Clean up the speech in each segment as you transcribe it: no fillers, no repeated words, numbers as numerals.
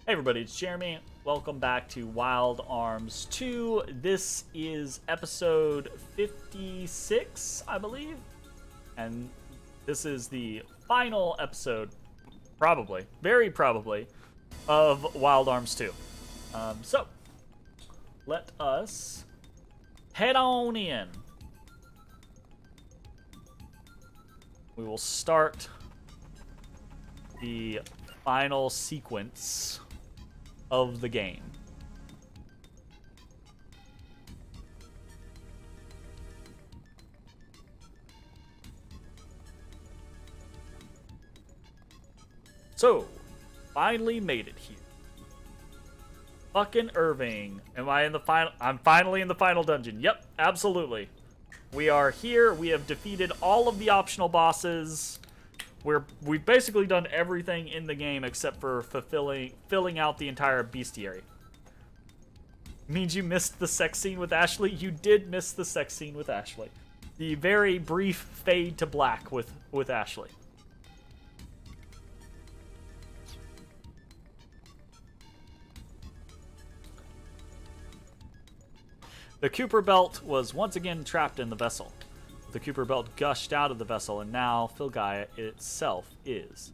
Hey everybody, it's Jeremy. Welcome back to Wild Arms 2. This is episode 56, I believe. And this is the final episode, probably, very probably, of Wild Arms 2. So, let us head on in. We will start the final sequence of the game. So, finally made it here. Fucking Irving. Am I in the final? I'm finally in the final dungeon. Yep, absolutely. We are here. We have defeated all of the optional bosses. We've basically done everything in the game except for filling out the entire bestiary. Means you missed the sex scene with Ashley? You did miss the sex scene with Ashley. The very brief fade to black with Ashley. The Cooper Belt was once again trapped in the vessel. The Cooper Belt gushed out of the vessel, and now Filgaia itself is.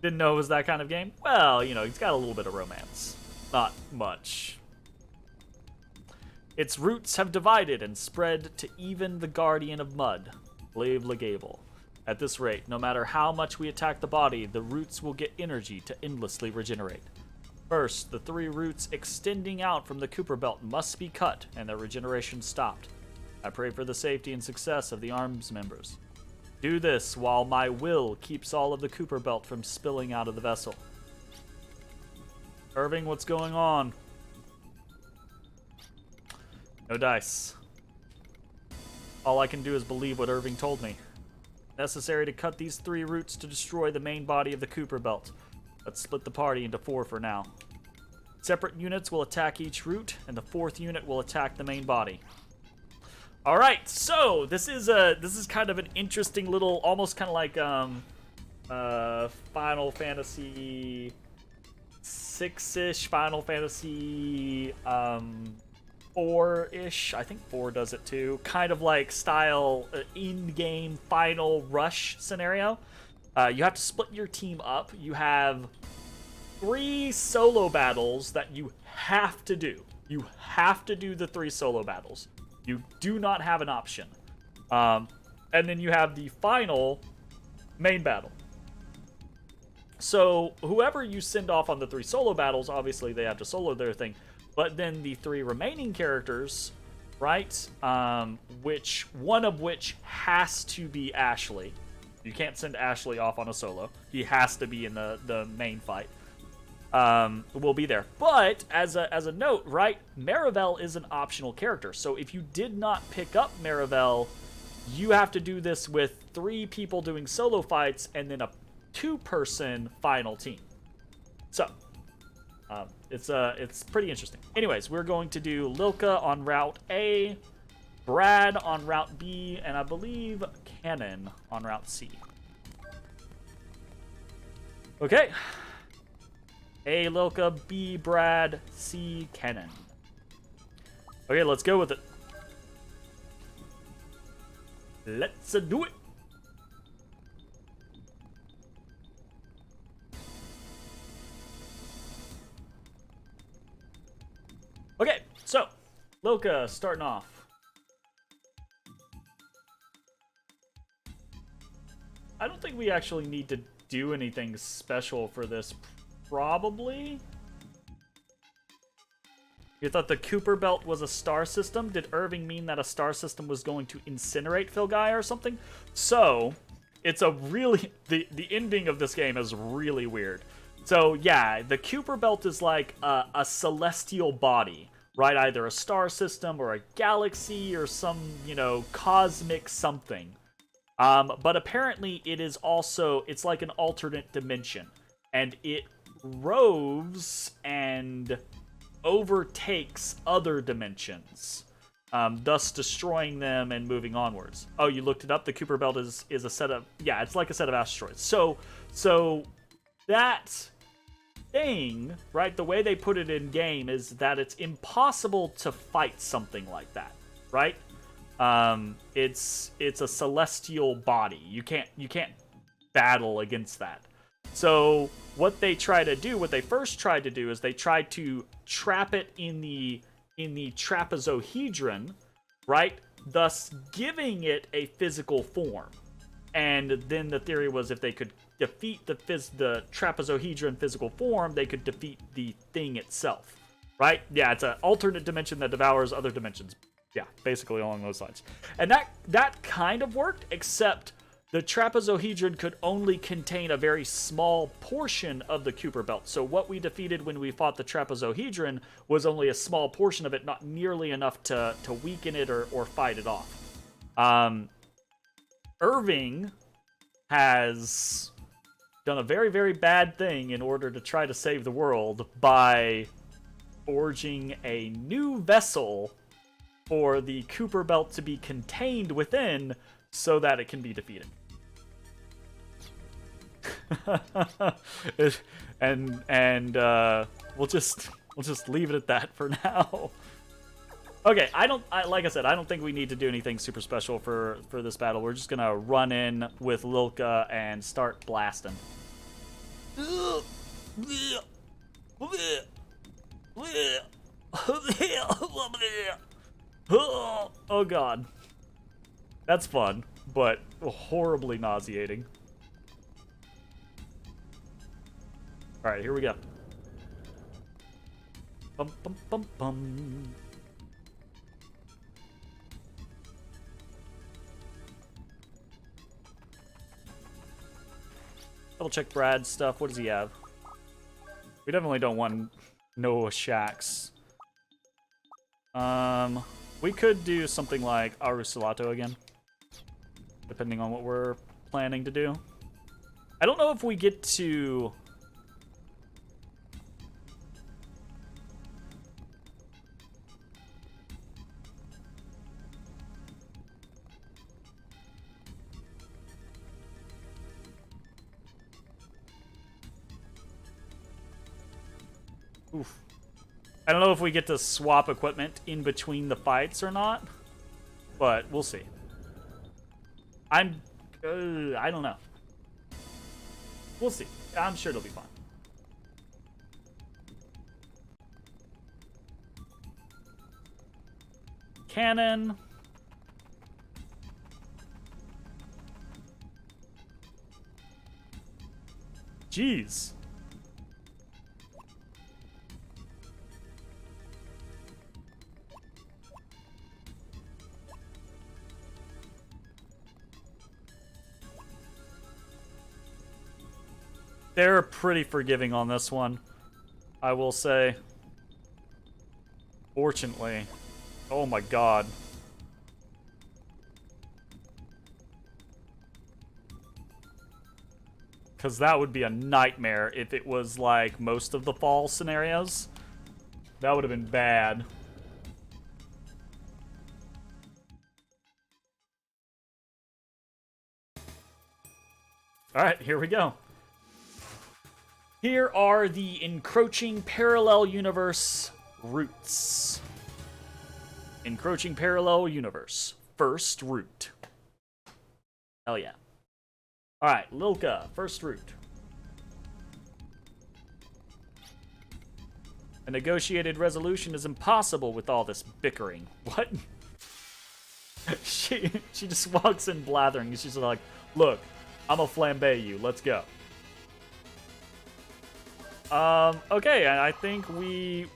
Didn't know it was that kind of game? Well, you know, it's got a little bit of romance. Not much. Its roots have divided and spread to even the Guardian of Mud, Glaive Legable. At this rate, no matter how much we attack the body, the roots will get energy to endlessly regenerate. First, the 3 roots extending out from the Cooper Belt must be cut and their regeneration stopped. I pray for the safety and success of the arms members. Do this while my will keeps all of the Cooper Belt from spilling out of the vessel. Irving, what's going on? No dice. All I can do is believe what Irving told me. Necessary to cut these 3 roots to destroy the main body of the Cooper Belt. Let's split the party into 4 for now. Separate units will attack each root, and the 4th unit will attack the main body. All right, so this is kind of an interesting little, almost kind of like Final Fantasy 6-ish, Final Fantasy 4-ish. I think 4 does it too. Kind of like style in-game final rush scenario. You have to split your team up. You have 3 solo battles that you have to do. You have to do the 3 solo battles. You do not have an option. And then you have the final main battle. So whoever you send off on the 3 solo battles, obviously they have to solo their thing. But then the 3 remaining characters, right? One of which has to be Ashley. You can't send Ashley off on a solo. He has to be in the main fight. Will be there. But as a note, right, Marivel is an optional character. So if you did not pick up Marivel, you have to do this with 3 people doing solo fights and then a 2-person final team. So it's pretty interesting. Anyways, we're going to do Lilka on Route A, Brad on Route B, and I believe Cannon on Route C. Okay. A, Lilka, B, Brad, C, Cannon. Okay, let's go with it. Let's do it. Okay, so, Lilka starting off. I don't think we actually need to do anything special for this. Probably. You thought the Cooper Belt was a star system? Did Irving mean that a star system was going to incinerate Filgaia or something? So, it's a really... The ending of this game is really weird. So, yeah, the Cooper Belt is like a celestial body, right? Either a star system or a galaxy or some, you know, cosmic something. But apparently it is also... It's like an alternate dimension. And it roves and overtakes other dimensions, thus destroying them and moving onwards. Oh, you looked it up? The Cooper Belt is a set of... Yeah, it's like a set of asteroids. So that thing, right, the way they put it in game is that it's impossible to fight something like that, right? It's a celestial body. You can't battle against that. So what they first tried to do is they tried to trap it in the trapezohedron, right? Thus giving it a physical form. And then the theory was if they could defeat the trapezohedron physical form, they could defeat the thing itself, right? Yeah, it's an alternate dimension that devours other dimensions. Yeah, basically along those lines. And that kind of worked, except the trapezohedron could only contain a very small portion of the Kuiper belt. So what we defeated when we fought the trapezohedron was only a small portion of it, not nearly enough to weaken it or fight it off. Irving has done a very, very bad thing in order to try to save the world by forging a new vessel for the Kuiper belt to be contained within so that it can be defeated. and we'll just leave it at that for now. Okay, like I said, I don't think we need to do anything super special for this battle. We're just gonna run in with Lilka and start blasting. Oh god. That's fun, but horribly nauseating. Alright, here we go. Bum bum bum bum. Double check Brad's stuff. What does he have? We definitely don't want Noah Shax. We could do something like Arusalato again, depending on what we're planning to do. I don't know if we get to... Oof. I don't know if we get to swap equipment in between the fights or not, but we'll see. I don't know. We'll see. I'm sure it'll be fun. Cannon. Jeez. They're pretty forgiving on this one, I will say. Fortunately. Oh my god. Because that would be a nightmare if it was like most of the fall scenarios. That would have been bad. Alright, here we go. Here are the encroaching parallel universe routes. Encroaching parallel universe. First route. Hell yeah. Alright, Lilka, first route. A negotiated resolution is impossible with all this bickering. What? She just walks in blathering. She's like, look, I'ma flambe you. Let's go. Okay, I think we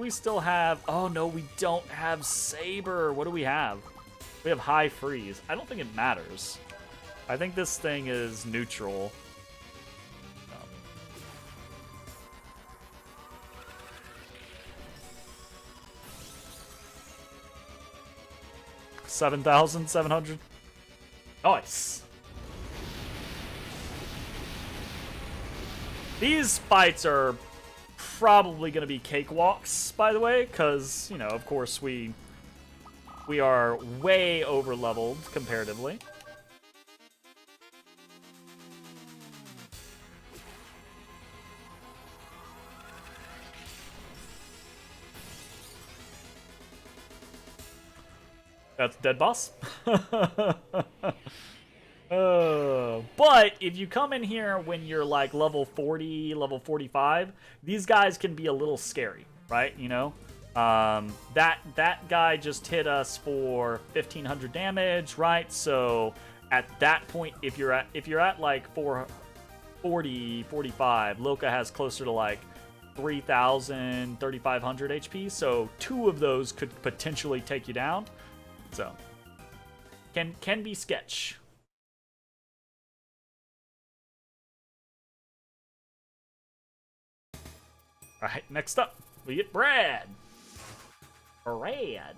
still have... Oh, no, we don't have Saber. What do we have? We have High Freeze. I don't think it matters. I think this thing is neutral. 7,700. Nice. These fights are probably going to be cakewalks, by the way, because, you know, of course, we are way over-leveled comparatively. That's dead boss. But if you come in here when you're like level 40, level 45, these guys can be a little scary, right? You know, that guy just hit us for 1,500 damage, right? So at that point, if you're at like 440, 45, Loka has closer to like 3,000, 3,500 HP. So 2 of those could potentially take you down. So can be sketch. All right, next up, we get Brad. Brad.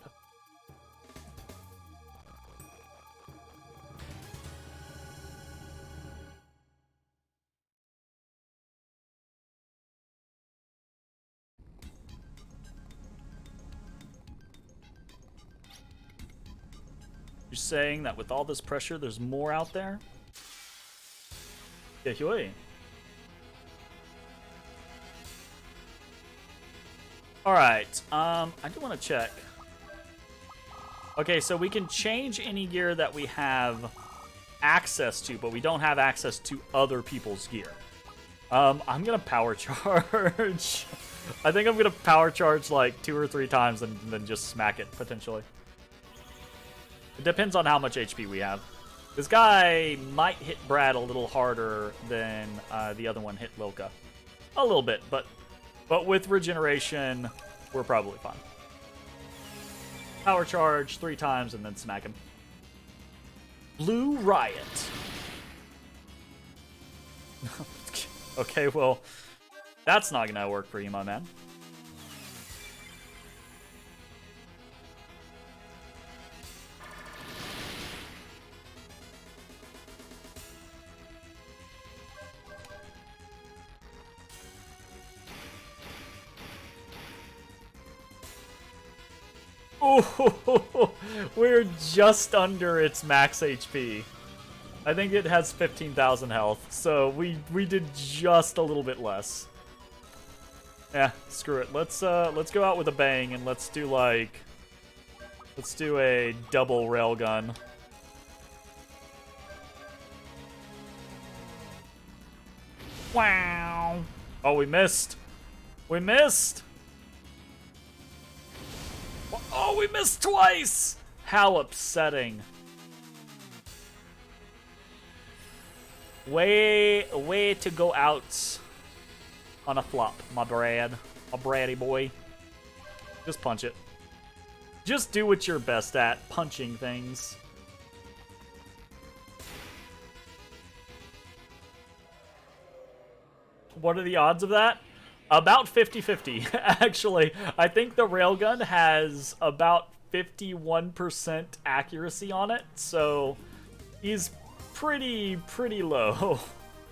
You're saying that with all this pressure, there's more out there? Yeah, Huey. Alright, I do want to check. Okay, so we can change any gear that we have access to, but we don't have access to other people's gear. I'm gonna power charge. I think I'm gonna power charge like 2 or 3 times and then just smack it, potentially. It depends on how much HP we have. This guy might hit Brad a little harder than the other one hit Loka. A little bit, but with regeneration, we're probably fine. Power charge 3 times and then smack him. Blue Riot. Okay, well, that's not gonna work for you, my man. Oh, we're just under its max HP. I think it has 15,000 health, so we did just a little bit less. Yeah, screw it. Let's go out with a bang and let's do a double railgun. Wow! Oh, we missed. We missed. Oh, we missed twice! How upsetting. Way to go out on a flop, my Brad. A Braddy boy. Just punch it. Just do what you're best at, punching things. What are the odds of that? About 50-50, actually. I think the railgun has about 51% accuracy on it, so he's pretty low.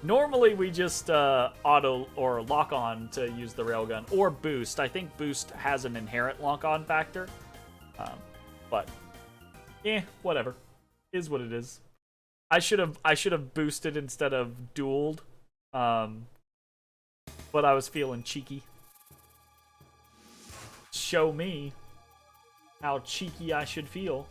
Normally we just auto or lock on to use the railgun, or boost. I think boost has an inherent lock-on factor, but whatever. Is what it is. I should have boosted instead of dueled. But I was feeling cheeky. Show me how cheeky I should feel.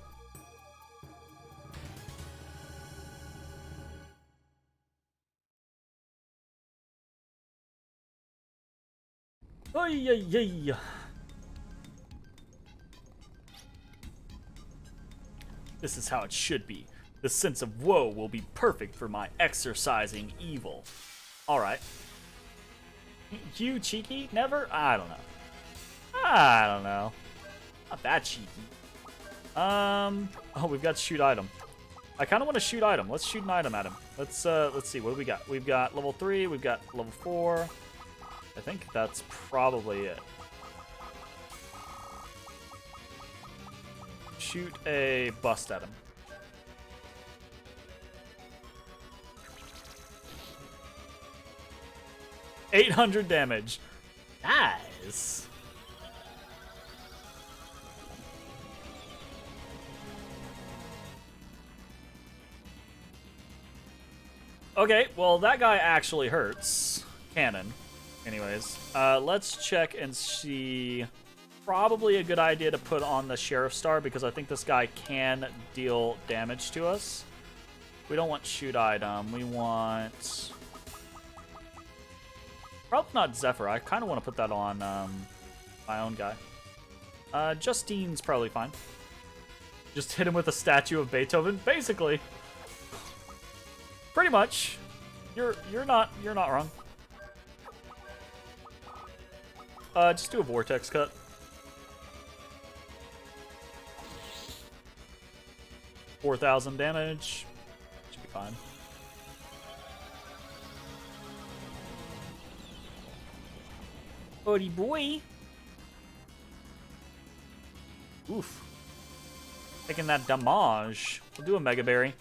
Ay, ay, ay. This is how it should be. The sense of woe will be perfect for my exorcising evil. Alright. You cheeky? Never? I don't know. Not that cheeky. Oh, we've got shoot item. I kind of want to shoot item. Let's shoot an item at him. Let's see. What do we got? We've got level 3. We've got level 4. I think that's probably it. Shoot a bust at him. 800 damage. Nice. Okay, well, that guy actually hurts. Cannon. Anyways, let's check and see. probably a good idea to put on the Sheriff Star because I think this guy can deal damage to us. We don't want shoot item. We want... Probably not Zephyr. I kind of want to put that on my own guy. Justine's probably fine. Just hit him with a statue of Beethoven. Basically. Pretty much. You're not wrong. Just do a vortex cut. $4,000 damage. Should be fine. Buddy boy. Oof. Taking that damage. We'll do a Mega Berry.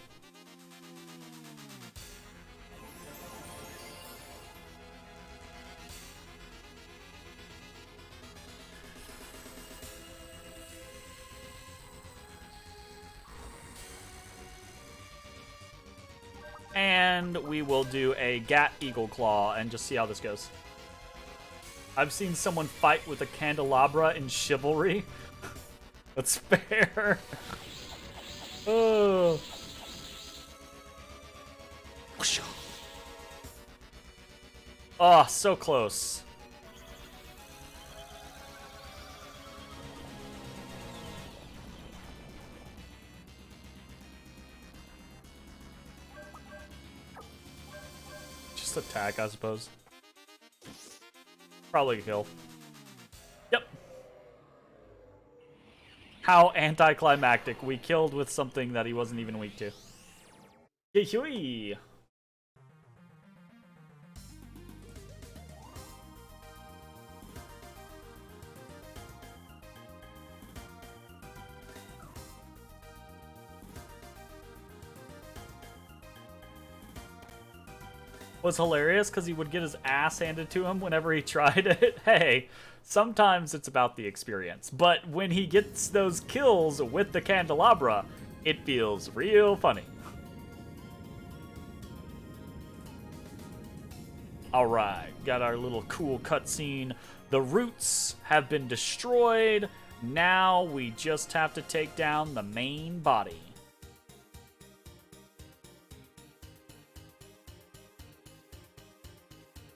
And we will do a Gat Eagle Claw and just see how this goes. I've seen someone fight with a candelabra in Chivalry. That's fair. Oh. Oh, so close. Just attack, I suppose. Probably a kill. Yep. How anticlimactic. We killed with something that he wasn't even weak to. Yee-hoo-wee. Was hilarious because he would get his ass handed to him whenever he tried it. Hey, sometimes it's about the experience, but when he gets those kills with the candelabra, it feels real funny. Alright, got our little cool cutscene. The roots have been destroyed. Now we just have to take down the main body.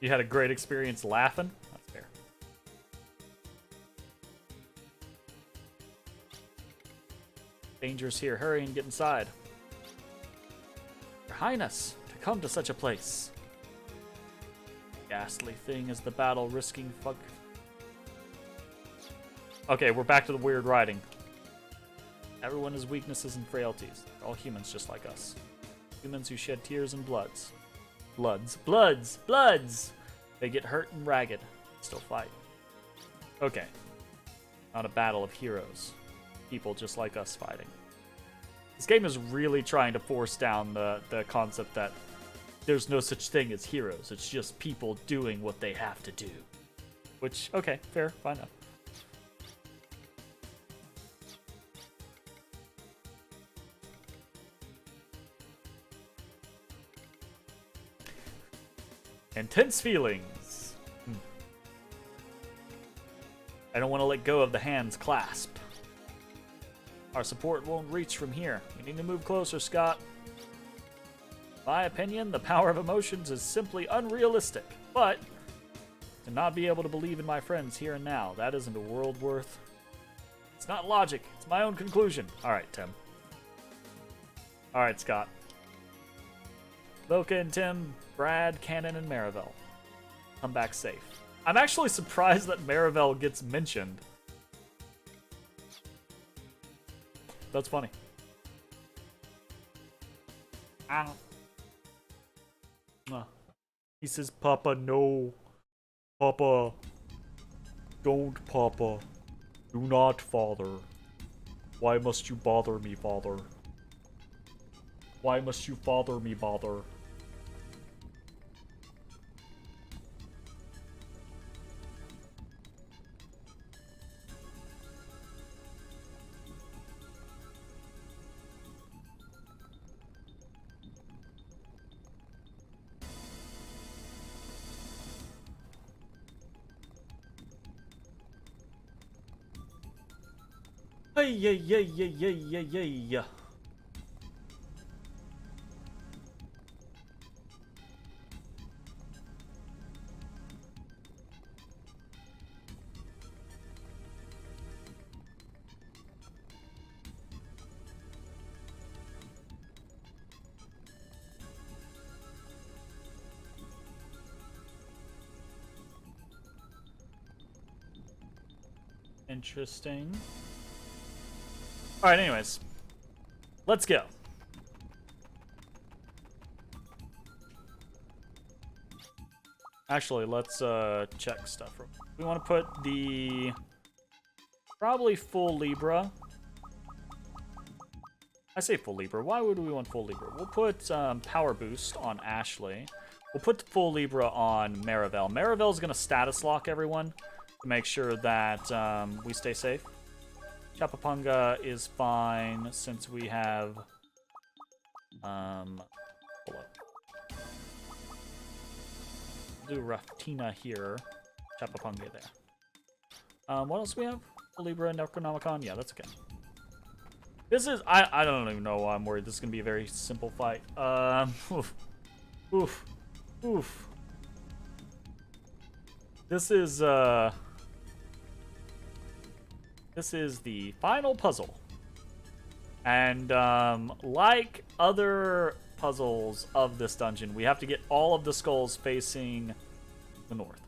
You had a great experience laughing? That's fair. Danger's here. Hurry and get inside. Your Highness, to come to such a place. Ghastly thing is the battle risking fuck. Okay, we're back to the weird writing. Everyone has weaknesses and frailties. They're all humans just like us. Humans who shed tears and bloods. Bloods! They get hurt and ragged. Still fight. Okay. Not a battle of heroes. People just like us fighting. This game is really trying to force down the concept that there's no such thing as heroes. It's just people doing what they have to do. Which, okay, fair, fine enough. Intense feelings. I don't want to let go of the hand's clasp. Our support won't reach from here. We need to move closer, Scott. In my opinion, the power of emotions is simply unrealistic. But to not be able to believe in my friends here and now, that isn't a world worth. It's not logic. It's my own conclusion. All right, Tim. All right, Scott. Loka and Tim, Brad, Cannon, and Marivel. Come back safe. I'm actually surprised that Marivel gets mentioned. That's funny. Ow. He says, Papa, no. Papa. Don't, Papa. Do not, Father. Why must you bother me, Father? Why must you bother me, bother? Hey, yeah, yeah, yeah, yeah, yeah, yeah, yeah. Interesting. Alright, anyways. Let's go. Actually, let's check stuff. We want to put the... Probably full Libra. I say full Libra. Why would we want full Libra? We'll put Power Boost on Ashley. We'll put full Libra on Marivel. Marivel's going to status lock everyone to make sure that we stay safe. Chapapunga is fine since we have... Hold up. We'll do Raftina here. Chapapunga there. What else do we have? Libra and Necronomicon? Yeah, that's okay. This is... I don't even know why I'm worried. This is going to be a very simple fight. Oof. Oof. Oof. This is the final puzzle. And, like other puzzles of this dungeon, we have to get all of the skulls facing the north.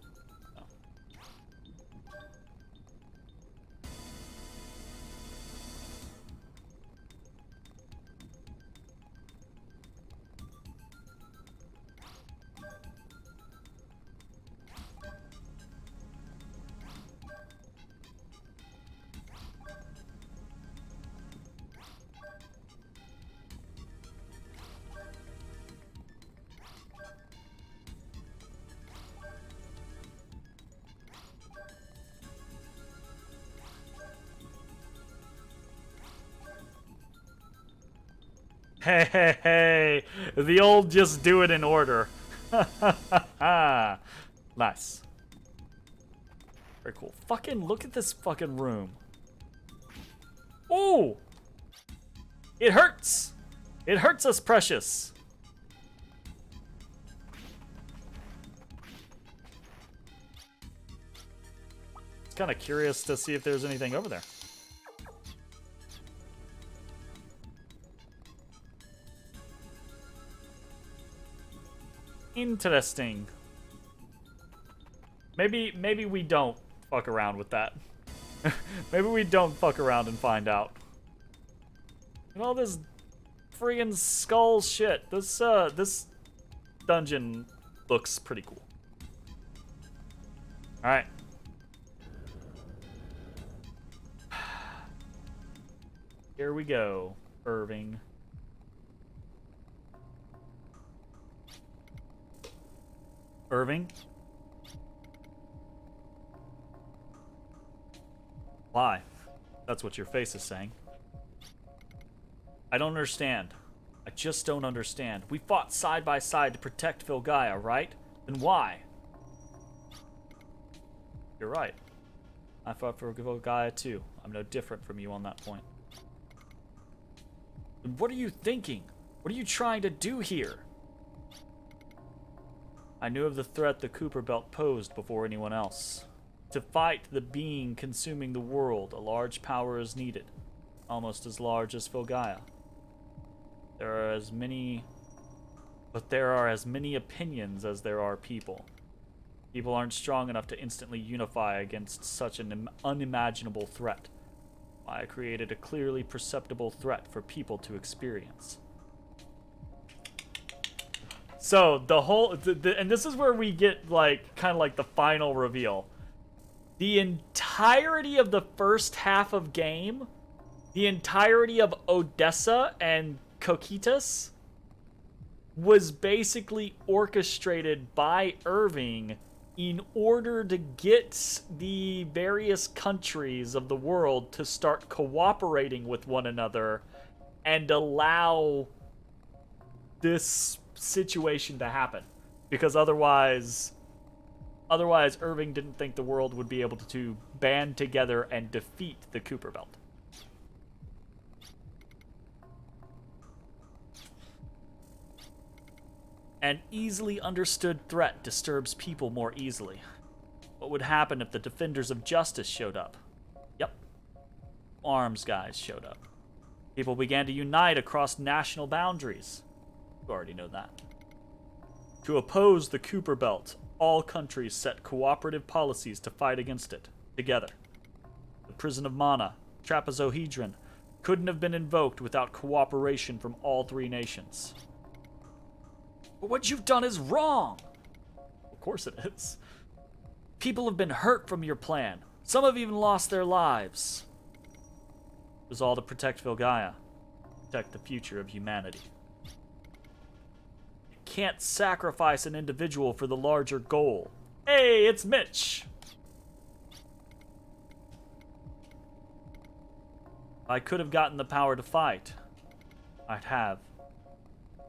Hey, hey, hey. The old just do it in order. Nice. Very cool. Fucking look at this fucking room. Oh! It hurts! It hurts us, precious. It's kind of curious to see if there's anything over there. Interesting. Maybe we don't fuck around with that. Maybe we don't fuck around and find out. And all this friggin' skull shit. This dungeon looks pretty cool. Alright. Here we go, Irving. Irving? Why? That's what your face is saying. I don't understand. I just don't understand. We fought side by side to protect Filgaia, right? Then why? You're right. I fought for Filgaia too. I'm no different from you on that point. Then what are you thinking? What are you trying to do here? I knew of the threat the Cooper Belt posed before anyone else. To fight the being consuming the world, a large power is needed, almost as large as Filgaia. There are as many opinions as there are people. People aren't strong enough to instantly unify against such an unimaginable threat. I created a clearly perceptible threat for people to experience. So the whole, and this is where we get like kind of like the final reveal. The entirety of the first half of game, the entirety of Odessa and Coquitas was basically orchestrated by Irving in order to get the various countries of the world to start cooperating with one another and allow this situation to happen, because otherwise Irving didn't think the world would be able to band together and defeat the Cooper Belt. An easily understood threat disturbs people more easily. What would happen if the defenders of justice showed up? Yep. Arms guys showed up. People began to unite across national boundaries. You already know that. To oppose the Cooper Belt, all countries set cooperative policies to fight against it, together. The Prison of Mana, Trapezohedron, couldn't have been invoked without cooperation from all three nations. But what you've done is wrong! Of course it is. People have been hurt from your plan. Some have even lost their lives. It was all to protect Vilgaia. Protect the future of humanity. You can't sacrifice an individual for the larger goal. Hey, it's Mitch! If I could have gotten the power to fight, I'd have.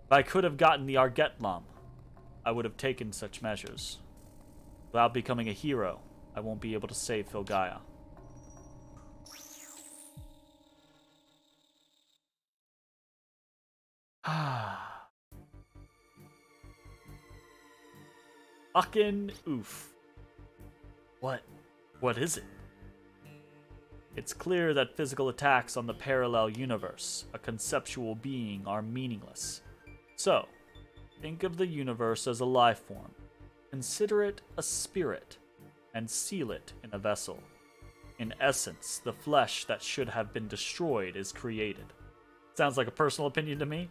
If I could have gotten the Argetlam, I would have taken such measures. Without becoming a hero, I won't be able to save Vilgaia. Fucking oof. What is it? It's clear that physical attacks on the parallel universe, a conceptual being, are meaningless. So, think of the universe as a life form. Consider it a spirit, and seal it in a vessel. In essence, the flesh that should have been destroyed is created. Sounds like a personal opinion to me?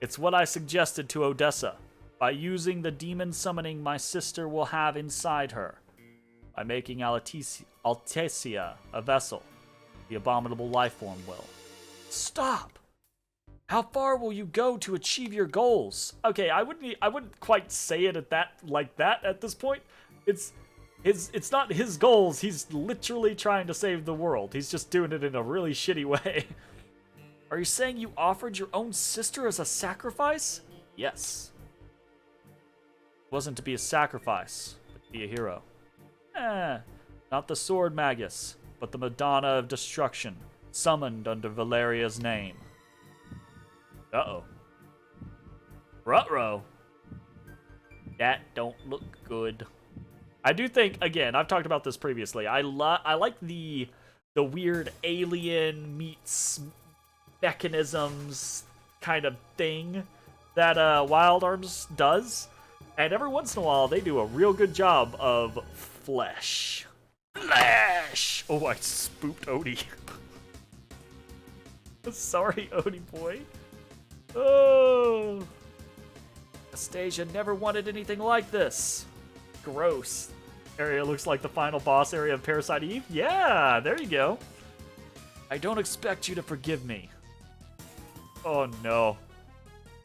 It's what I suggested to Odessa. By using the demon summoning my sister will have inside her. By making Altesia a vessel, the abominable life form will. Stop! How far will you go to achieve your goals? Okay, I wouldn't quite say it like that at this point. It's not his goals. He's literally trying to save the world. He's just doing it in a really shitty way. Are you saying you offered your own sister as a sacrifice? Yes. It wasn't to be a sacrifice, but to be a hero. Not the Sword Magus, but the Madonna of Destruction, summoned under Valeria's name. Uh-oh. Ruh-roh. That don't look good. I do think, again, I've talked about this previously, I like the weird alien meets mechanisms kind of thing that Wild Arms does. And every once in a while, they do a real good job of flesh. Flesh! Oh, I spooked Odie. Sorry, Odie boy. Oh. Anastasia never wanted anything like this. Gross. Area looks like the final boss area of Parasite Eve. Yeah, there you go. I don't expect you to forgive me. Oh no.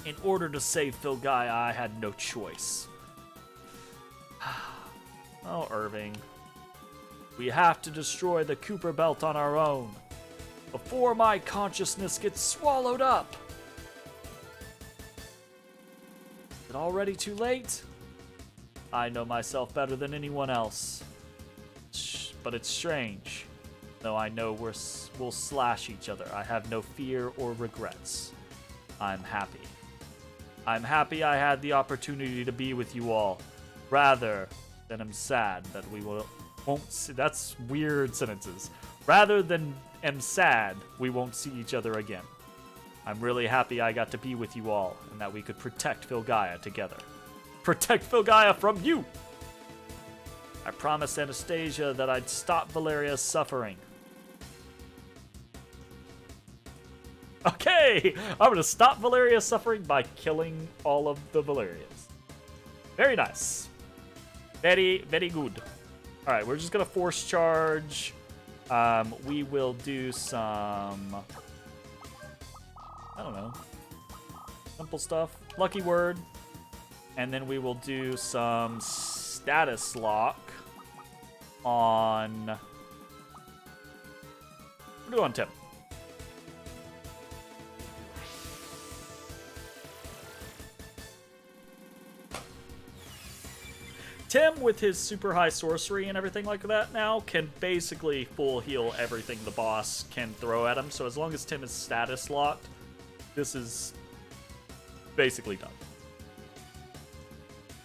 In order to save Vilgaia, I had no choice. Oh, Irving. We have to destroy the Cooper Belt on our own. Before my consciousness gets swallowed up. Is it already too late? I know myself better than anyone else. But it's strange. Though I know we'll slash each other, I have no fear or regrets. I'm happy. I'm happy I had the opportunity to be with you all, rather than am sad that we won't see. That's weird sentences. Rather than am sad we won't see each other again. I'm really happy I got to be with you all, and that we could protect Vilgaia together. Protect Vilgaia from you! I promised Anastasia that I'd stop Valeria's suffering. Okay! I'm gonna stop Valeria's suffering by killing all of the Valerians. Very nice. Very, very good. Alright, we're just gonna force charge. We will do some... I don't know. Simple stuff. Lucky word. And then we will do some status lock on... We'll do on Tim. Tim, with his super high sorcery and everything like that now, can basically full heal everything the boss can throw at him. So as long as Tim is status locked, this is basically done.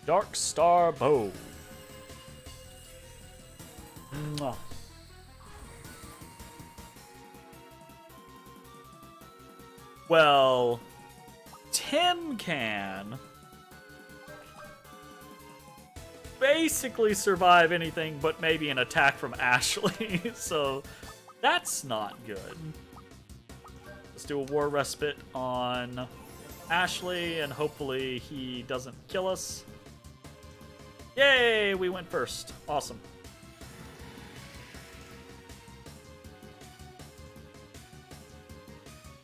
Dark Star Bow. Mwah. Well, Tim can basically survive anything but maybe an attack from Ashley, so that's not good. Let's do a War Respite on Ashley, and hopefully he doesn't kill us. Yay, we went first. Awesome.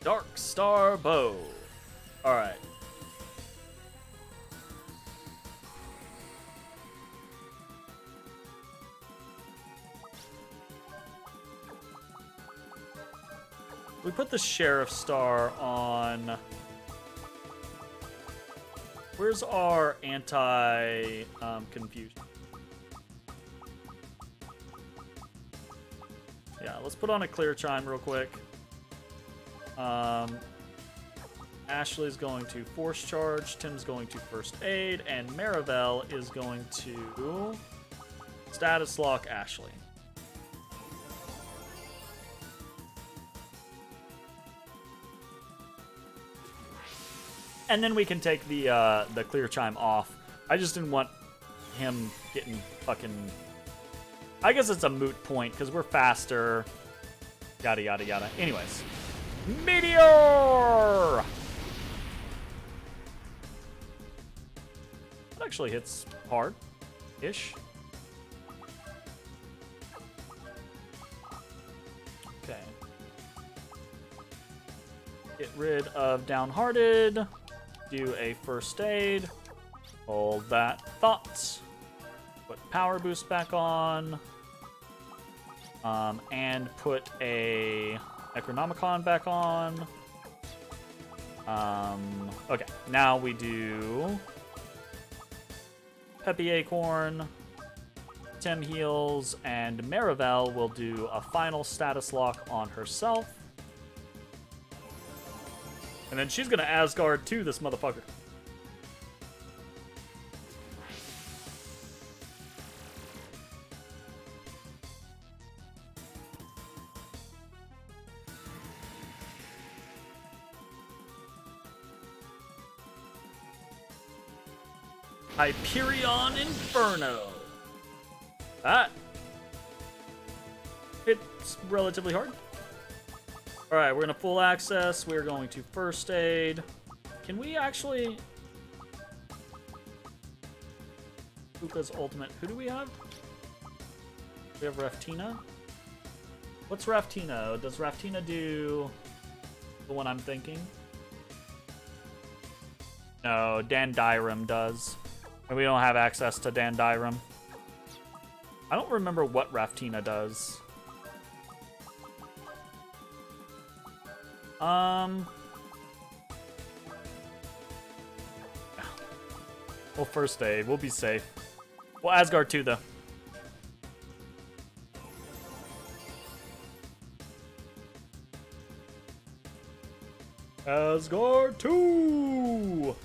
Dark Star Bow. Alright. We put the Sheriff Star on... Where's our anti-confusion? Yeah, let's put on a Clear Chime real quick. Ashley's going to Force Charge, Tim's going to First Aid, and Marivelle is going to Status Lock Ashley. And then we can take the Clear Chime off. I just didn't want him getting fucking... I guess it's a moot point, because we're faster. Yada, yada, yada. Anyways. Meteor! That actually hits hard-ish. Okay. Get rid of Downhearted. Do a First Aid. Hold that thought. Put Power Boost back on. And put a Necronomicon back on. Okay, now we do Peppy Acorn, Tim heals, and Marivelle will do a final status lock on herself. And then she's gonna Asgard too, this motherfucker. Hyperion Inferno. That it's relatively hard. Alright, we're gonna full access. We're going to First Aid. Can we actually... Puka's ultimate. Who do we have? We have Raftina. What's Raftina? Does Raftina do the one I'm thinking? No, Dandyrum does. And we don't have access to Dandyrum. I don't remember what Raftina does. Well, First Aid. We'll be safe. Well, Asgard too, though. Asgard 2!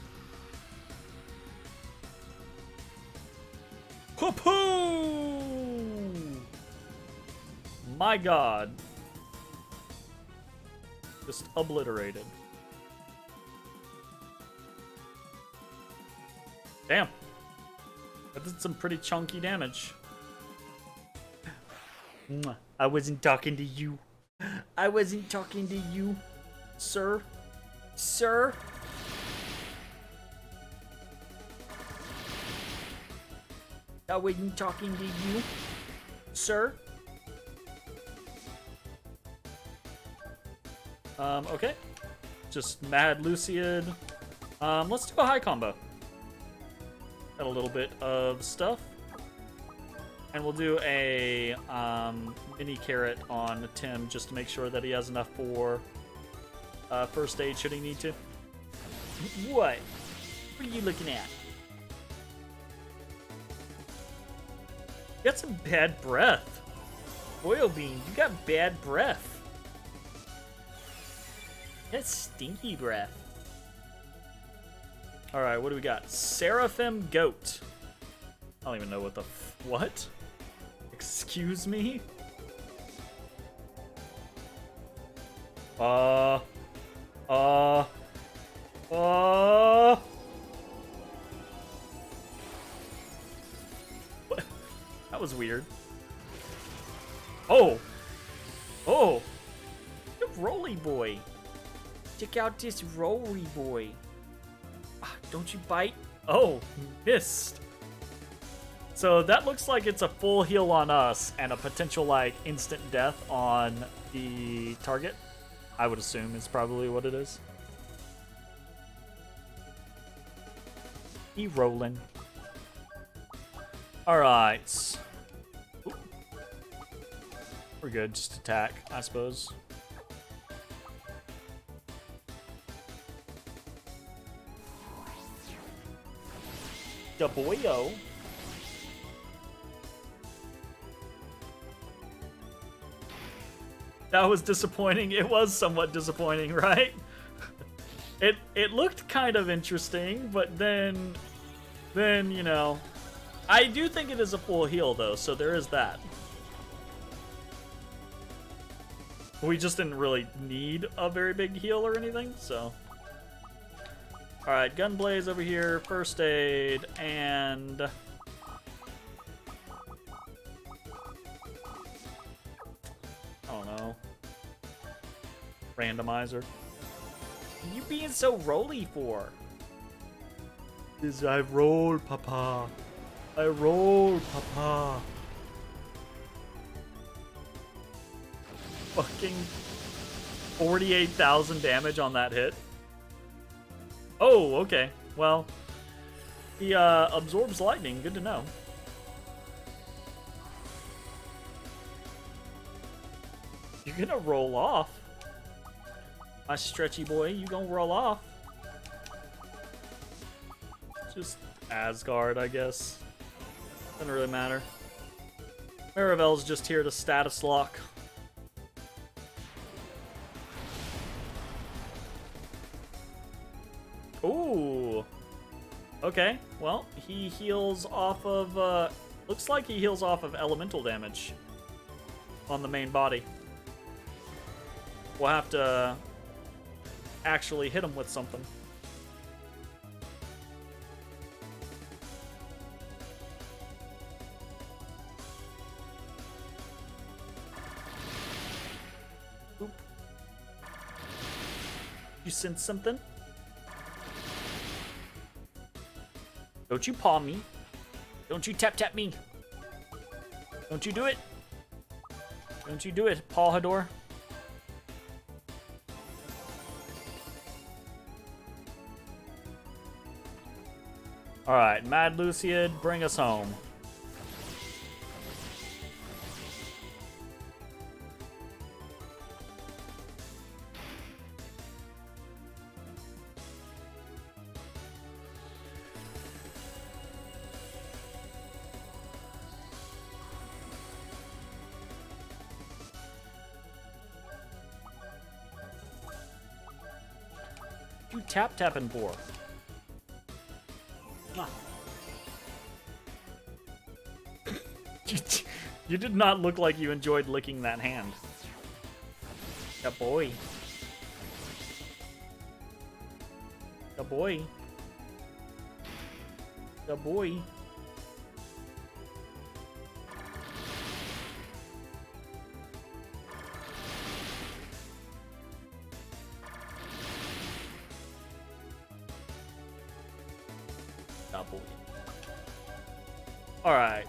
Kapoo! My god. Just obliterated. Damn. That did some pretty chunky damage. I wasn't talking to you. I wasn't talking to you, sir. Sir? I wasn't talking to you, sir. Okay. Just Mad Luciad. Let's do a high combo. Got a little bit of stuff. And we'll do a mini carrot on Tim just to make sure that he has enough for First Aid should he need to. What? What are you looking at? You got some bad breath. Oil bean, you got bad breath. That's stinky breath. Alright, what do we got? Seraphim Goat. I don't even know what the what? Excuse me? What? That was weird. Oh! Oh! The Roly boy! Check out this Roly boy! Ah, don't you bite? Oh, missed! So that looks like it's a full heal on us and a potential, like, instant death on the target. I would assume is probably what it is. He rolling. Alright. We're good, just attack, I suppose. Da boyo. That was disappointing. It was somewhat disappointing, right? It looked kind of interesting, but then you know, I do think it is a full heal though, so there is that. We just didn't really need a very big heal or anything, so. Alright, Gunblaze over here, first aid, and I don't know. Randomizer. What are you being so roly for? Is I roll, papa. I roll, papa. Fucking 48,000 damage on that hit. Oh, okay. Well, he absorbs lightning. Good to know. You're gonna roll off. My stretchy boy, you gonna roll off. Just Asgard, I guess. Doesn't really matter. Maravel's just here to status lock. Ooh. Okay, well, he heals off of, looks like he heals off of elemental damage on the main body. We'll have to actually hit him with something. Oop. You sense something? Don't you paw me. Don't you tap me. Don't you do it. Don't you do it, Paw Hador. Alright, Mad Luciad, bring us home. You tapping for? You did not look like you enjoyed licking that hand. Yeah, boy. Yeah, boy. Yeah, boy. Yeah, boy. All right.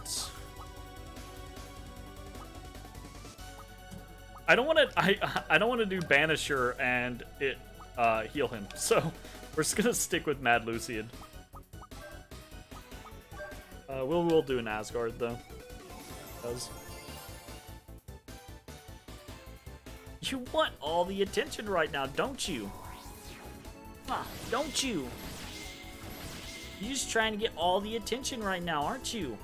I don't want to. I don't want to do Banisher and it heal him. So we're just gonna stick with Mad Luciad. We'll do an Asgard though. Because you want all the attention right now, don't you? Don't you? You're just trying to get all the attention right now, aren't you?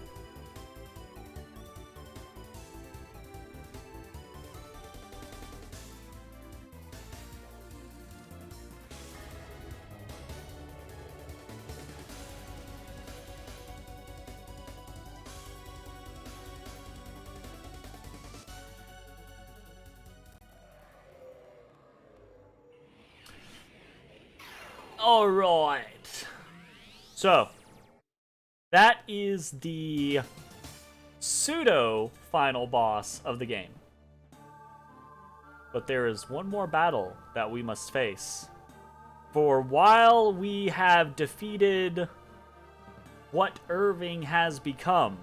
Alright. So, that is the pseudo final boss of the game. But there is one more battle that we must face. For while we have defeated what Irving has become,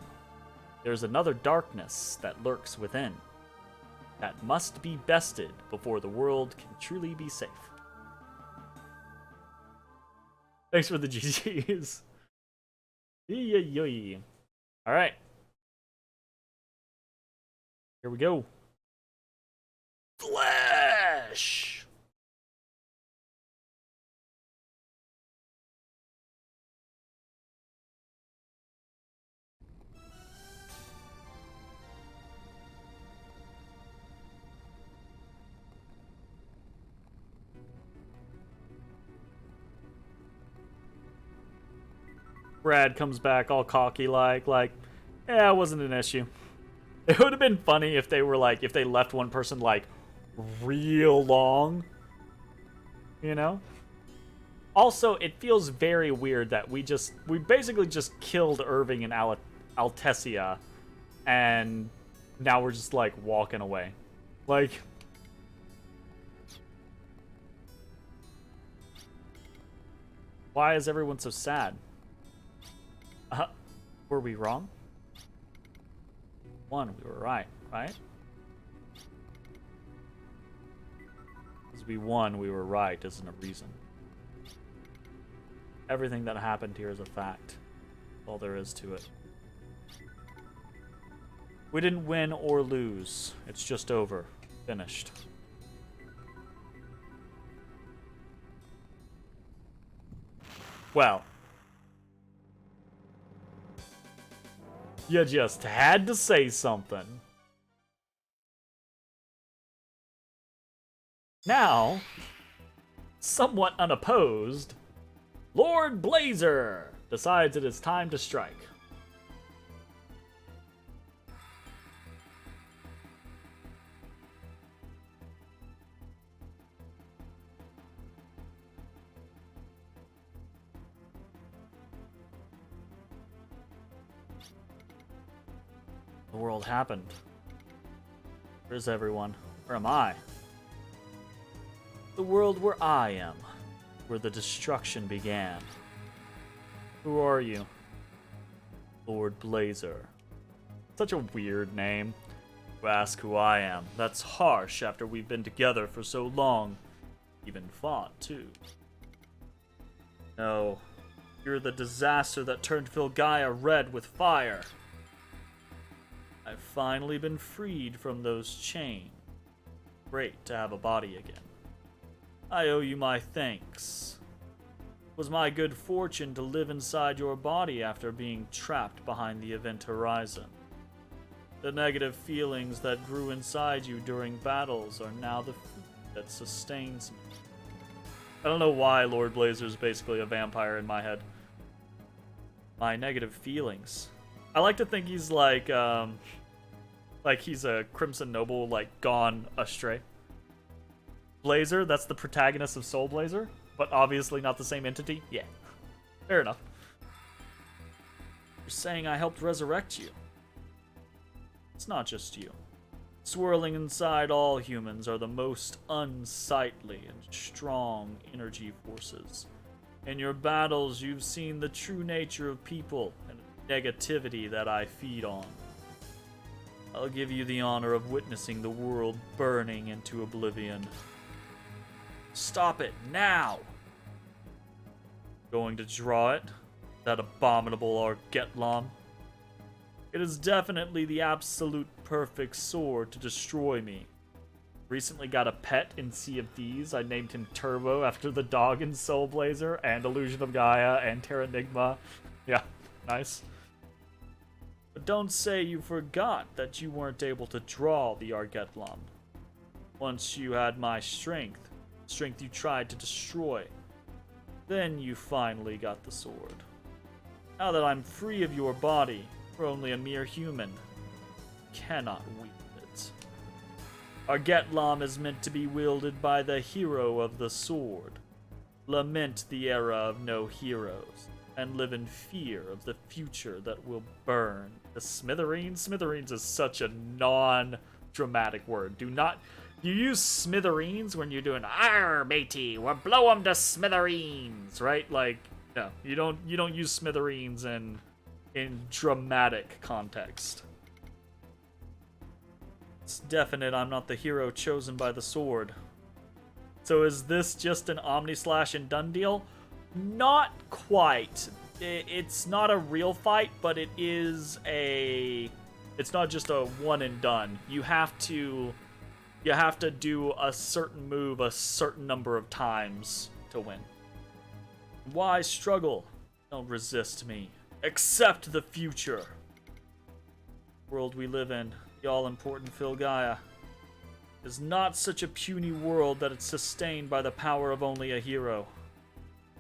there's another darkness that lurks within that must be bested before the world can truly be safe. Thanks for the GGs. Alright. Here we go. Flesh! Brad comes back all cocky like, yeah, it wasn't an issue. It would have been funny if they were like, if they left one person like real long, you know? Also, it feels very weird that we basically just killed Irving and Altessia, and now we're just like walking away. Like, why is everyone so sad? Were we wrong? One, we were right? Because we won, we were right isn't a reason. Everything that happened here is a fact. All there is to it. We didn't win or lose. It's just over. Finished. Well. You just had to say something. Now, somewhat unopposed, Lord Blazer decides it is time to strike. The world happened. Where's everyone? Where am I? The world where I am, where the destruction began. Who are you? Lord Blazer. Such a weird name. You ask who I am. That's harsh after we've been together for so long. Even fought, too. No. You're the disaster that turned Vilgaia red with fire. I've finally been freed from those chains. Great to have a body again. I owe you my thanks. It was my good fortune to live inside your body after being trapped behind the event horizon. The negative feelings that grew inside you during battles are now the food that sustains me. I don't know why Lord Blazer is basically a vampire in my head. My negative feelings. I like to think he's like he's a Crimson Noble, like, gone astray. Blazer, that's the protagonist of Soul Blazer, but obviously not the same entity? Yeah. Fair enough. You're saying I helped resurrect you. It's not just you. Swirling inside all humans are the most unsightly and strong energy forces. In your battles, you've seen the true nature of people and negativity that I feed on. I'll give you the honor of witnessing the world burning into oblivion. Stop it, now! Going to draw it? That abominable Argetlon? It is definitely the absolute perfect sword to destroy me. Recently got a pet in Sea of Thieves. I named him Turbo after the dog in Soul Blazer, and Illusion of Gaia, and Terranigma. Yeah, nice. But don't say you forgot that you weren't able to draw the Argetlon. Once you had my strength you tried to destroy, then you finally got the sword. Now that I'm free of your body, you're only a mere human. Cannot wield it. Argetlon is meant to be wielded by the hero of the sword. lament the era of no heroes, and live in fear of the future that will burn to smithereens. Smithereens is such a non-dramatic word. Do not... You use smithereens when you're doing, "Arr, matey, we'll blow 'em to smithereens," right? Like, no, you don't use smithereens in dramatic context. It's definite I'm not the hero chosen by the sword. So is this just an Omni-Slash and done deal? Not quite. It's not a real fight, but it is a... It's not just a one and done. You have to do a certain move a certain number of times to win. Why struggle? Don't resist me. Accept the future. The world we live in, the all-important Filgaia, is not such a puny world that it's sustained by the power of only a hero.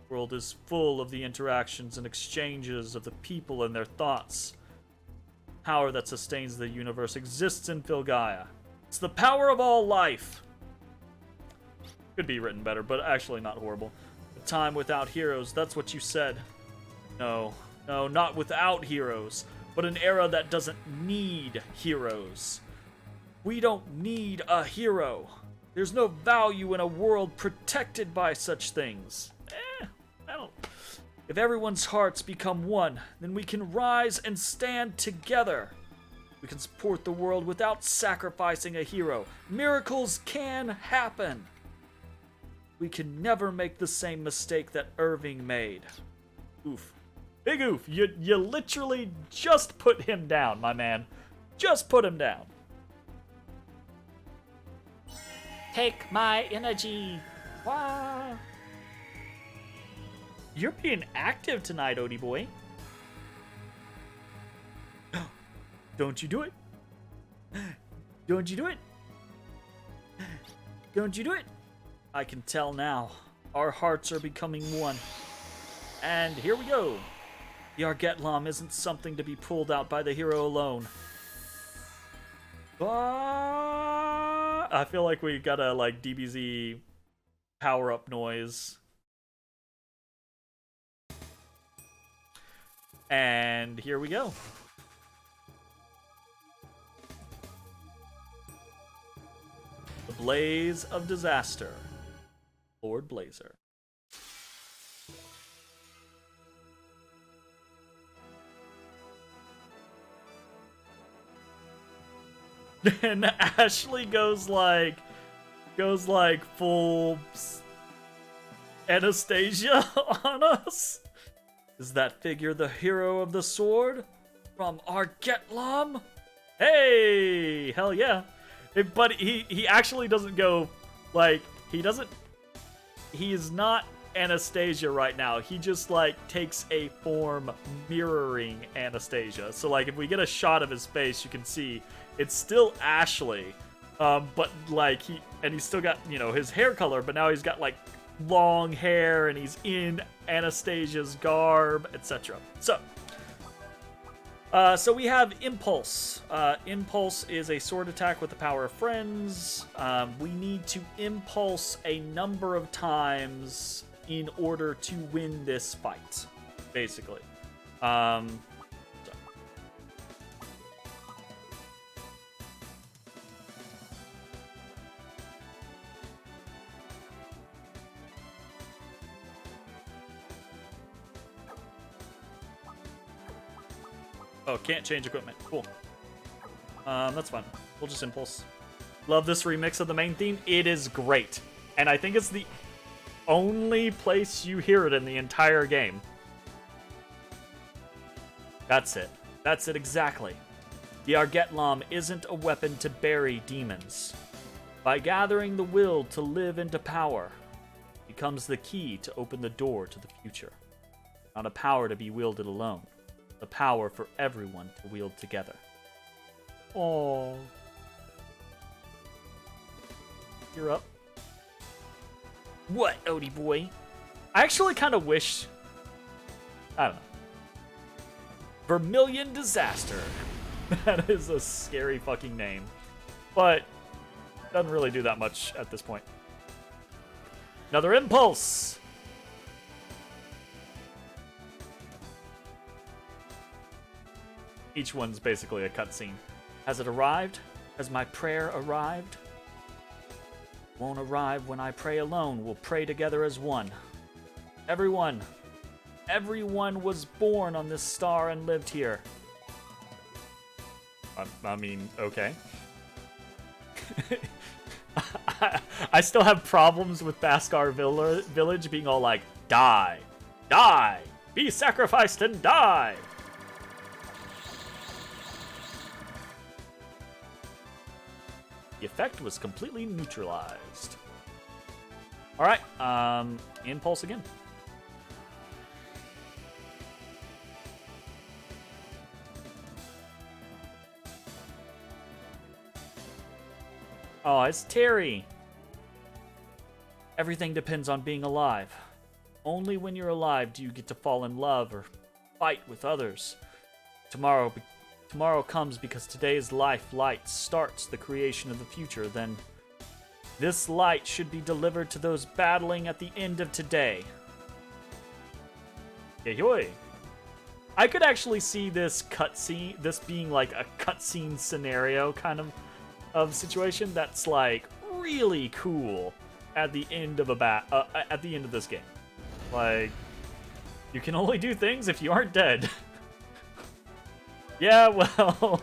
The world is full of the interactions and exchanges of the people and their thoughts. Power that sustains the universe exists in Filgaia. It's the power of all life. Could be written better, but actually not horrible. A time without heroes, that's what you said. No, not without heroes, but an era that doesn't need heroes. We don't need a hero. There's no value in a world protected by such things. I don't... If everyone's hearts become one, then we can rise and stand together. We can support the world without sacrificing a hero. Miracles can happen. We can never make the same mistake that Irving made. Oof. Big oof. You literally just put him down, my man. Just put him down. Take my energy. Wah. You're being active tonight, Odie boy. Don't you do it. Don't you do it. Don't you do it. I can tell now. Our hearts are becoming one. And here we go. The Argetlam isn't something to be pulled out by the hero alone. I feel like we got a like DBZ power-up noise. And here we go. The Blaze of Disaster. Lord Blazer. And Ashley goes like full Anastasia on us. Is that figure the hero of the sword from Argetlam? Hey, hell yeah. But he actually doesn't go like he is not Anastasia right now. He just like takes a form mirroring Anastasia. So like if we get a shot of his face, you can see it's still Ashley, but like he's still got, you know, his hair color, but now he's got like long hair and he's in Anastasia's garb, etc. So we have Impulse. Impulse is a sword attack with the power of friends. We need to impulse a number of times in order to win this fight, basically. Oh, can't change equipment. Cool. That's fine. We'll just impulse. Love this remix of the main theme. It is great. And I think it's the only place you hear it in the entire game. That's it. That's it exactly. The Argetlam isn't a weapon to bury demons. By gathering the will to live into power, it becomes the key to open the door to the future. Not a power to be wielded alone. The power for everyone to wield together. Oh, you're up. What, Odie boy? I actually kind of wish... I don't know. Vermilion Disaster. That is a scary fucking name. But doesn't really do that much at this point. Another Impulse. Each one's basically a cutscene. Has it arrived? Has my prayer arrived? Won't arrive when I pray alone. We'll pray together as one. Everyone was born on this star and lived here. I mean, okay. I still have problems with Baskar Village being all like, die, die, be sacrificed and die. The effect was completely neutralized. All right, impulse again. Oh, it's Terry. Everything depends on being alive. Only when you're alive do you get to fall in love or fight with others. Tomorrow comes because today's light starts the creation of the future. Then this light should be delivered to those battling at the end of today. Yoy. I could actually see this being like a cutscene scenario kind of situation that's like really cool at the end of at the end of this game. Like, you can only do things if you aren't dead. Yeah, well,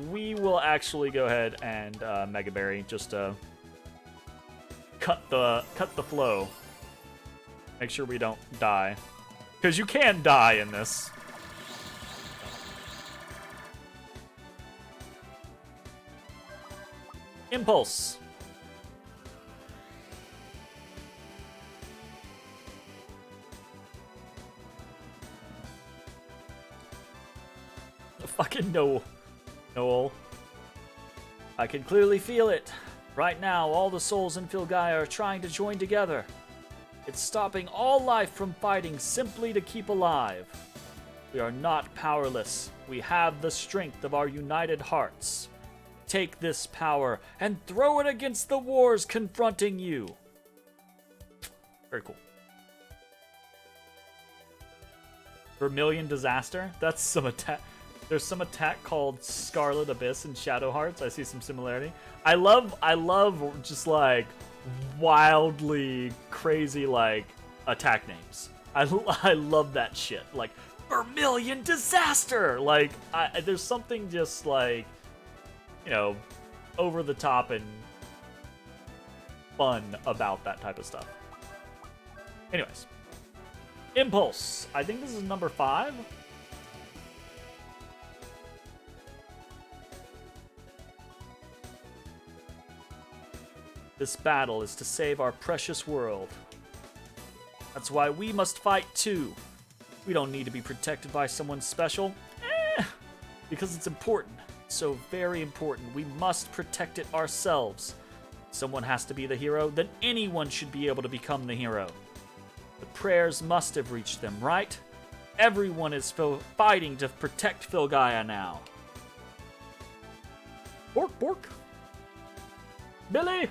we will actually go ahead and Mega Berry just to cut the flow. Make sure we don't die, because you can die in this. Impulse. Fucking Noel. I can clearly feel it. Right now, all the souls in Filgaia are trying to join together. It's stopping all life from fighting simply to keep alive. We are not powerless. We have the strength of our united hearts. Take this power and throw it against the wars confronting you. Very cool. Vermilion Disaster? That's some attack. There's some attack called Scarlet Abyss and Shadow Hearts. I see some similarity. I love just like wildly crazy like attack names. I love that shit. Like Vermilion Disaster. Like there's something just like, you know, over the top and fun about that type of stuff. Anyways, Impulse. I think this is number 5. This battle is to save our precious world. That's why we must fight too. We don't need to be protected by someone special. Because it's important. So very important. We must protect it ourselves. Someone has to be the hero, then anyone should be able to become the hero. The prayers must have reached them, right? Everyone is fighting to protect Filgaia now. Bork, bork. Billy!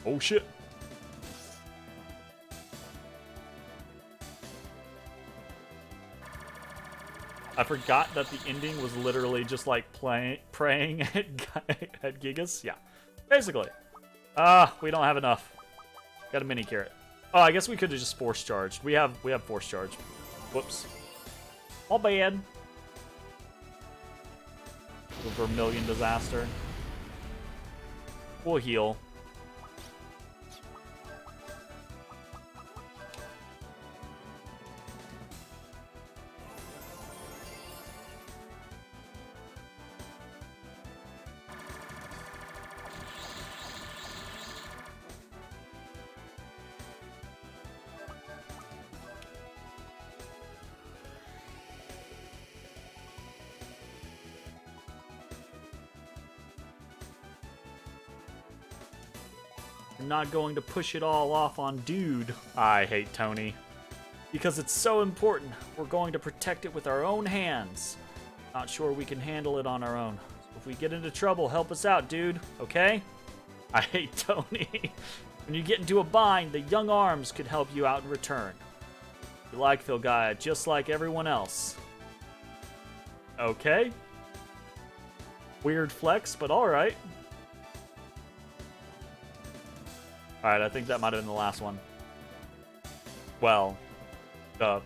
Oh shit. I forgot that the ending was literally just like praying at Gigas. Yeah, basically. We don't have enough. Got a mini carrot. Oh, I guess we could have just force charged. We have force charge. Whoops. All bad. Vermilion Disaster. We'll heal. Not going to push it all off on dude. I hate Tony. Because it's so important. We're going to protect it with our own hands. Not sure we can handle it on our own. So if we get into trouble, help us out, dude. Okay? I hate Tony. When you get into a bind, the young arms could help you out in return. You like Filgaia just like everyone else. Okay. Weird flex, but alright. Alright, I think that might have been the last one. Well, the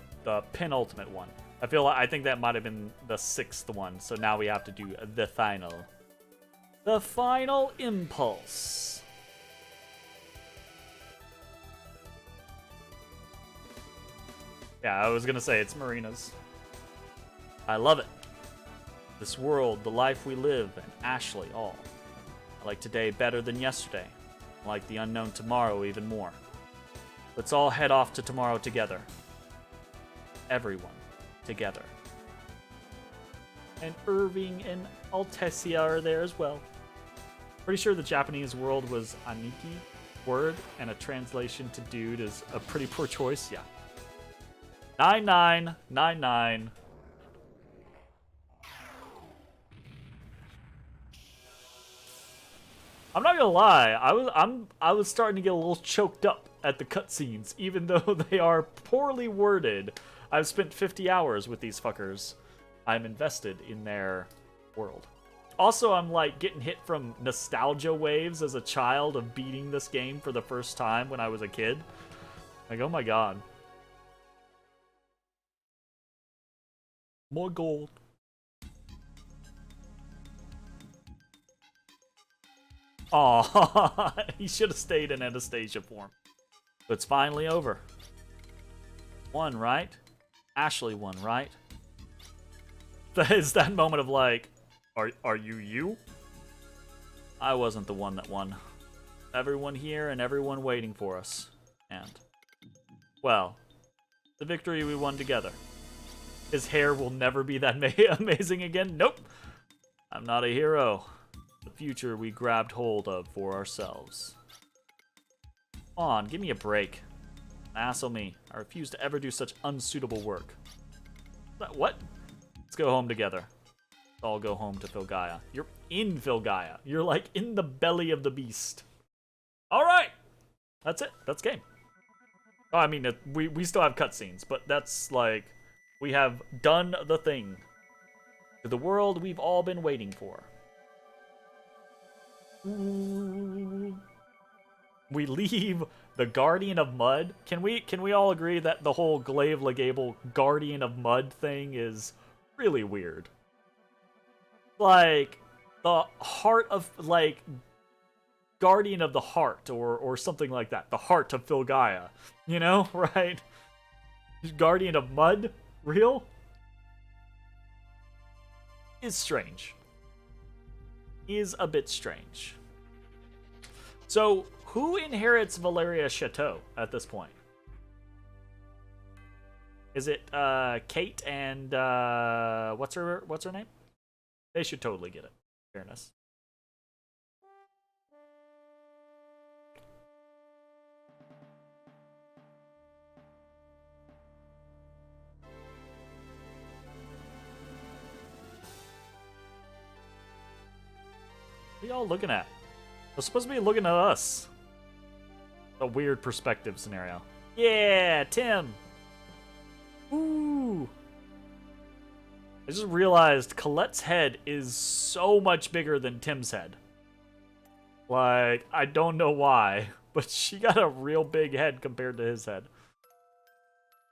penultimate one. I think that might have been the 6th one, so now we have to do the final. The final impulse. Yeah, I was gonna say it's Marina's. I love it. This world, the life we live, and Ashley, all. I like today better than yesterday. I like the unknown tomorrow even more. Let's all head off to tomorrow together. Everyone together. And Irving and Altessia are there as well. Pretty sure the Japanese world was Aniki word, and a translation to dude is a pretty poor choice. Yeah. 9999. I'm not gonna lie, I was starting to get a little choked up at the cutscenes, even though they are poorly worded. I've spent 50 hours with these fuckers. I'm invested in their world. Also, I'm like getting hit from nostalgia waves as a child of beating this game for the first time when I was a kid. Like, oh my god. More gold. Aw, he should have stayed in Anastasia form. But it's finally over. Won, right? Ashley won, right? That is that moment of like, are you you? I wasn't the one that won. Everyone here and everyone waiting for us. And, well, the victory we won together. His hair will never be that amazing again. Nope. I'm not a hero. The future we grabbed hold of for ourselves. Come on, give me a break. Asshole me. I refuse to ever do such unsuitable work. What? Let's go home together. Let's all go home to Filgaia. You're in Filgaia. You're like in the belly of the beast. Alright! That's it. That's game. Oh, I mean, we still have cutscenes, but that's like... We have done the thing. To the world we've all been waiting for. We leave the Guardian of Mud. Can we all agree that the whole Glaive Legable Guardian of Mud thing is really weird? Like, the heart of, like, Guardian of the Heart, or something like that. The Heart of Filgaia. You know, right? Guardian of Mud? Real? Is strange. Is a bit strange. So, who inherits Valeria's Chateau at this point? Is it Kate and what's her name? They should totally get it. Fairness. What are y'all looking at? They're supposed to be looking at us. A weird perspective scenario. Yeah, Tim. Ooh. I just realized Colette's head is so much bigger than Tim's head. Like, I don't know why, but she got a real big head compared to his head.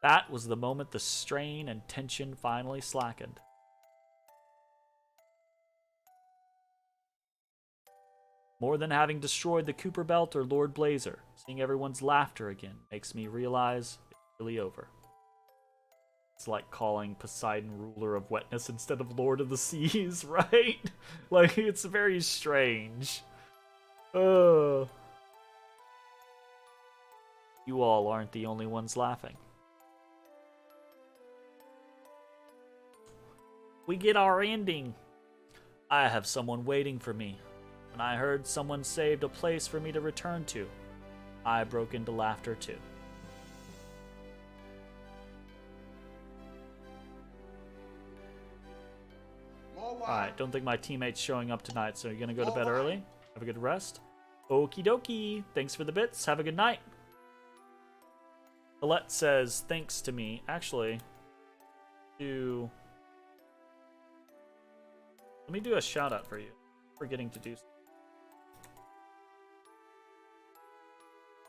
That was the moment the strain and tension finally slackened. More than having destroyed the Cooper Belt or Lord Blazer, seeing everyone's laughter again makes me realize it's really over. It's like calling Poseidon ruler of wetness instead of Lord of the Seas, right? Like, it's very strange. You all aren't the only ones laughing. We get our ending. I have someone waiting for me. When I heard someone saved a place for me to return to, I broke into laughter too. Alright, don't think my teammate's showing up tonight, so you're gonna go to bed early? Have a good rest? Okie dokie. Thanks for the bits. Have a good night. Colette says, thanks to me. Actually, let me do a shout out for you. Forgetting to do so.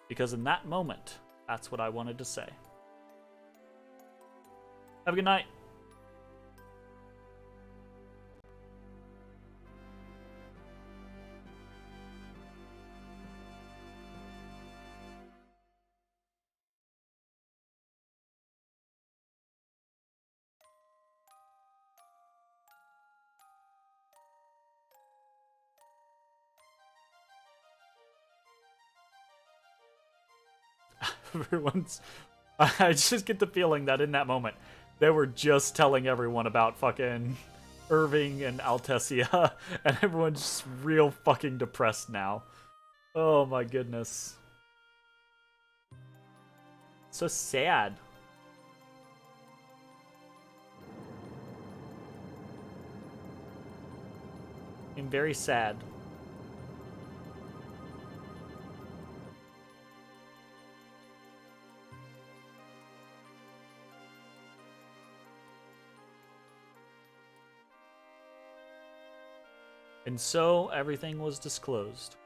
Because in that moment, that's what I wanted to say. Have a good night. I just get the feeling that in that moment they were just telling everyone about fucking Irving and Altessia, and everyone's just real fucking depressed now. Oh my goodness. So sad. I'm very sad. And so everything was disclosed.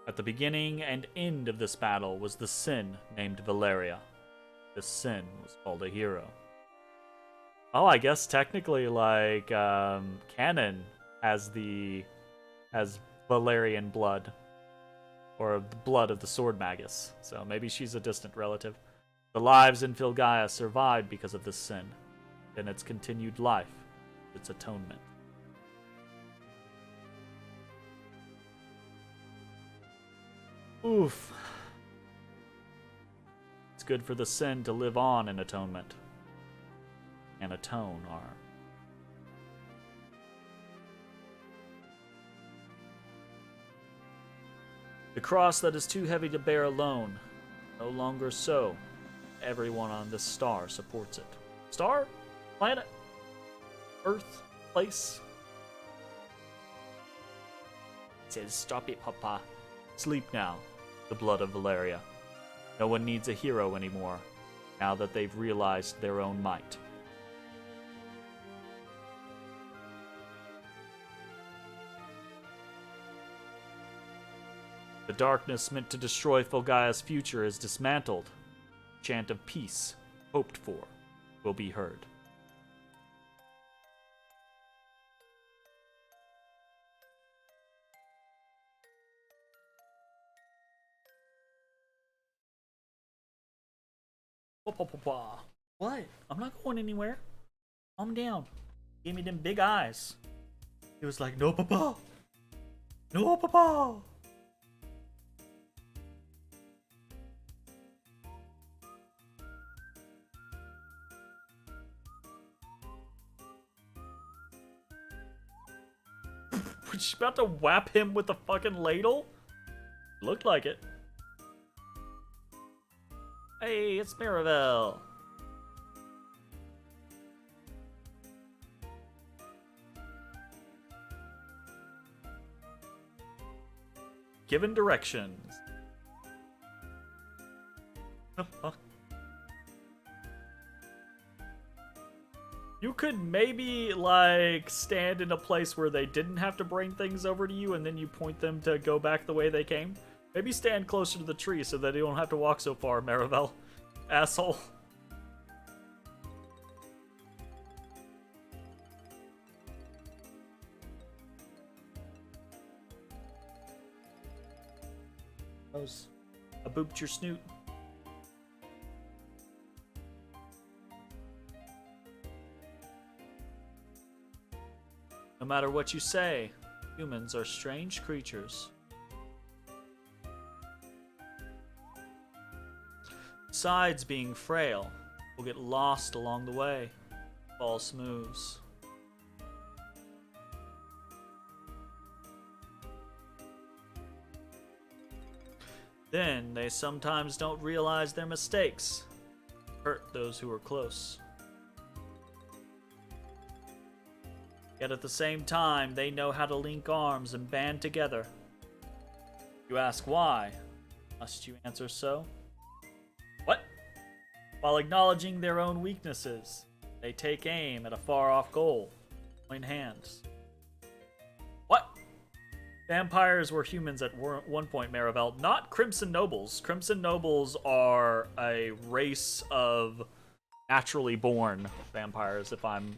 At the beginning and end of this battle was the sin named Valeria. This sin was called a hero. Oh, I guess technically, like, canon has Valerian blood. Or the blood of the sword magus. So maybe she's a distant relative. The lives in Filgaia survived because of this sin, and its continued life, its atonement. Oof. It's good for the sin to live on in atonement. And atone our. The cross that is too heavy to bear alone, no longer so. Everyone on this star supports it. Star? Planet? Earth? Place? It says, stop it, Papa. Sleep now, the blood of Valeria. No one needs a hero anymore, now that they've realized their own might. The darkness meant to destroy Filgaia's future is dismantled. Chant of peace, hoped for, will be heard. What? I'm not going anywhere. Calm down. Give me them big eyes. He was like, no, Papa. No, Papa. Was she about to whap him with a fucking ladle? Looked like it. Hey, it's Mirabelle. Given directions. You could maybe, like, stand in a place where they didn't have to bring things over to you and then you point them to go back the way they came. Maybe stand closer to the tree so that you don't have to walk so far, Marivelle. Asshole. I booped your snoot. No matter what you say, humans are strange creatures. Besides being frail, we'll get lost along the way. False moves. Then they sometimes don't realize their mistakes. Hurt those who are close. Yet at the same time, they know how to link arms and band together. You ask why? Must you answer so? What? While acknowledging their own weaknesses, they take aim at a far-off goal. Join hands. What? Vampires were humans at one point, Maribel. Not Crimson Nobles. Crimson Nobles are a race of naturally born vampires, if I'm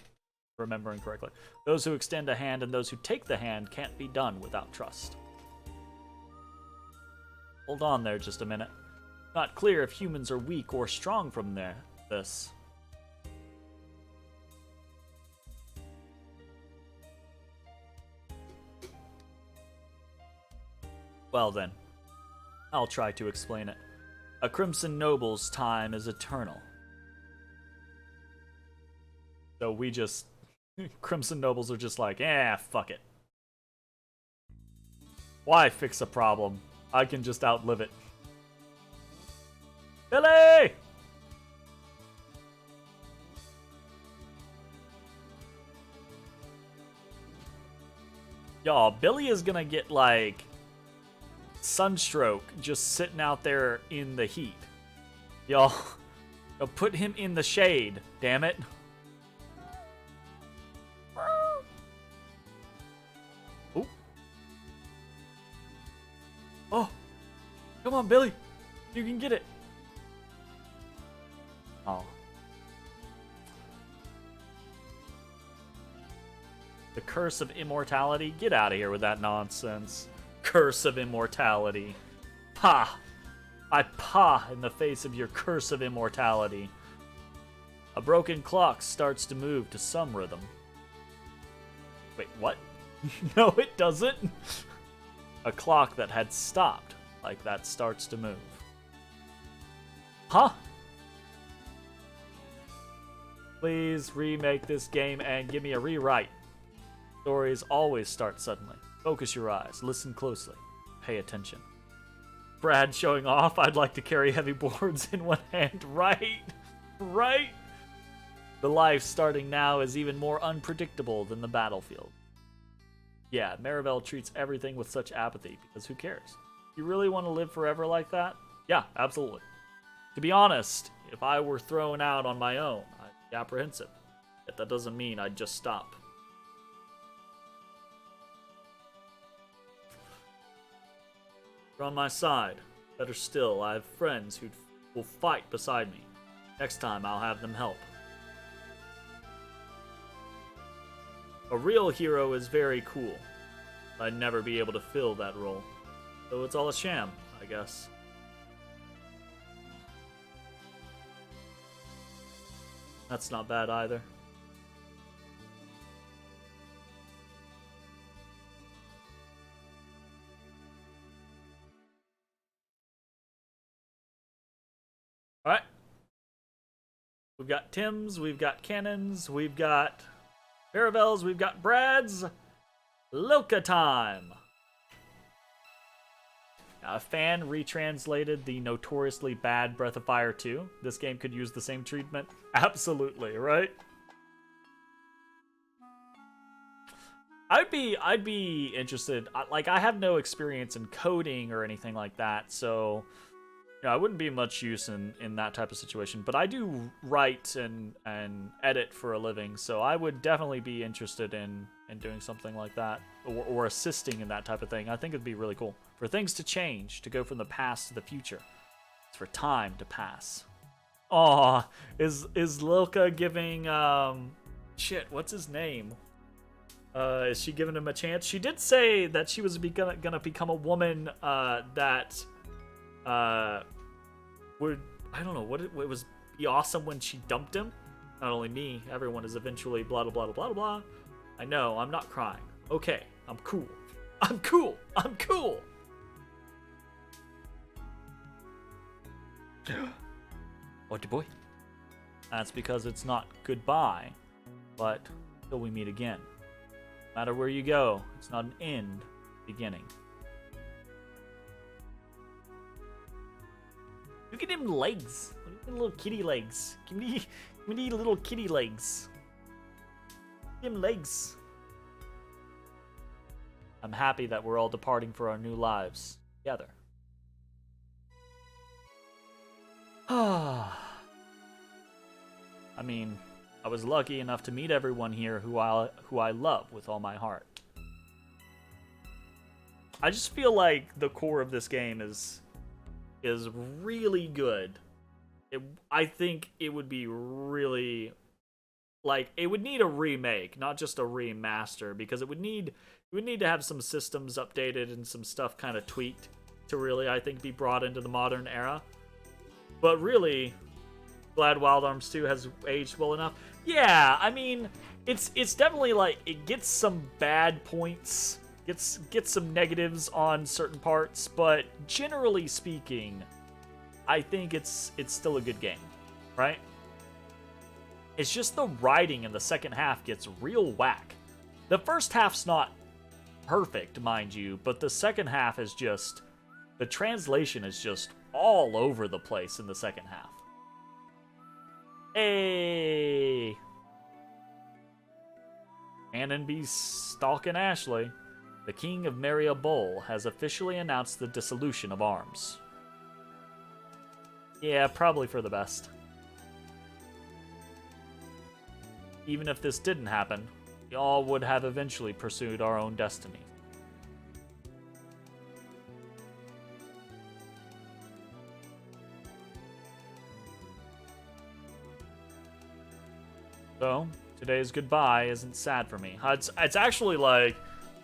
remembering correctly. Those who extend a hand and those who take the hand can't be done without trust. Hold on there just a minute. Not clear if humans are weak or strong from this. Well then, I'll try to explain it. A Crimson Noble's time is eternal. So we just... Crimson Nobles are just like, fuck it. Why fix a problem? I can just outlive it. Billy! Y'all, Billy is gonna get, like, sunstroke just sitting out there in the heat. Y'all, put him in the shade, damn it. Ooh. Oh, come on, Billy. You can get it. Oh. The curse of immortality? Get out of here with that nonsense. Curse of immortality. Pah! I pah in the face of your curse of immortality. A broken clock starts to move to some rhythm. Wait, what? No, it doesn't. A clock that had stopped, like that, starts to move. Huh? Please remake this game and give me a rewrite. Stories always start suddenly. Focus your eyes, listen closely, pay attention. Brad showing off, I'd like to carry heavy boards in one hand. Right? Right? The life starting now is even more unpredictable than the battlefield. Yeah, Maribel treats everything with such apathy, because who cares? You really want to live forever like that? Yeah, absolutely. To be honest, if I were thrown out on my own, I'd be apprehensive. Yet that doesn't mean I'd just stop. You're on my side. Better still, I have friends who will fight beside me. Next time, I'll have them help. A real hero is very cool. I'd never be able to fill that role. So it's all a sham, I guess. That's not bad either. Alright. We've got Tim's, we've got Cannons, we've got Maribel's, we've got Brad's. Loka time! A fan retranslated the notoriously bad Breath of Fire 2. This game could use the same treatment. Absolutely, right? I'd be interested. Like, I have no experience in coding or anything like that, so I wouldn't be much use in that type of situation. But I do write and edit for a living, so I would definitely be interested in doing something like that, or assisting in that type of thing. I think it'd be really cool. For things to change, to go from the past to the future. It's for time to pass. Aw, is Lilka giving, shit, what's his name? Is she giving him a chance? She did say that she was gonna become a woman, that, would, I don't know, it was be awesome when she dumped him. Not only me, everyone is eventually blah, blah, blah, blah, blah, blah. I know, I'm not crying. Okay, I'm cool. I'm cool. I'm cool. What, boy? That's because it's not goodbye, but till we meet again. No matter where you go, it's not an end, beginning. Look at them legs. Look at them little kitty legs. Give me little kitty legs. Them legs. I'm happy that we're all departing for our new lives together. I mean, I was lucky enough to meet everyone here who I love with all my heart. I just feel like the core of this game is really good. I think it would be really, like, it would need a remake, not just a remaster, because it would need to have some systems updated and some stuff kind of tweaked to really, I think, be brought into the modern era. But really, glad Wild Arms 2 has aged well enough. Yeah, I mean, it's definitely like, it gets some bad points, gets some negatives on certain parts, but generally speaking, I think it's still a good game, right? It's just the writing in the second half gets real whack. The first half's not perfect, mind you, but the second half is just, the translation is just all over the place in the second half. Hey! Cannon be stalking Ashley. The King of Maria Bowl has officially announced the dissolution of arms. Yeah, probably for the best. Even if this didn't happen, we all would have eventually pursued our own destiny. So, today's goodbye isn't sad for me. It's actually like,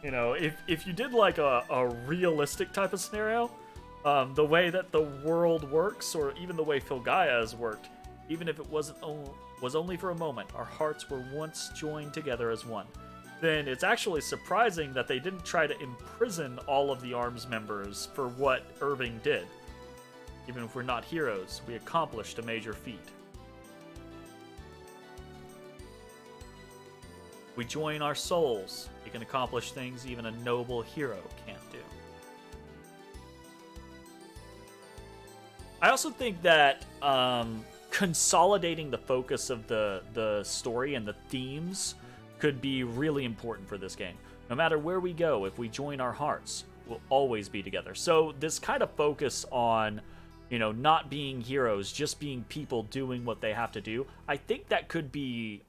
you know, if you did like a realistic type of scenario, the way that the world works, or even the way Filgaia has worked, even if it was only for a moment, our hearts were once joined together as one, then it's actually surprising that they didn't try to imprison all of the ARMS members for what Irving did. Even if we're not heroes, we accomplished a major feat. We join our souls, we can accomplish things even a noble hero can't do. I also think that consolidating the focus of the story and the themes could be really important for this game. No matter where we go, if we join our hearts, we'll always be together. So this kind of focus on, you know, not being heroes, just being people doing what they have to do, I think that could be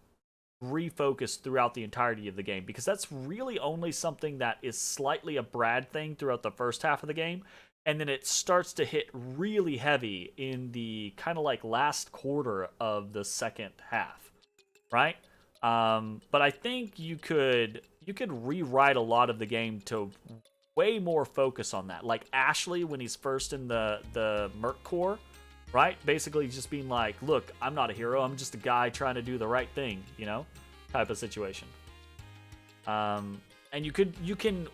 refocused throughout the entirety of the game, because that's really only something that is slightly a Brad thing throughout the first half of the game, and then it starts to hit really heavy in the kind of like last quarter of the second half, right? But I think you could rewrite a lot of the game to way more focus on that. Like Ashley, when he's first in the Merc Corps, right? Basically just being like, look, I'm not a hero, I'm just a guy trying to do the right thing, you know? Type of situation. And you can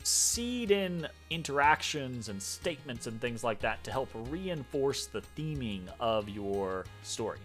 seed in interactions and statements and things like that to help reinforce the theming of your story.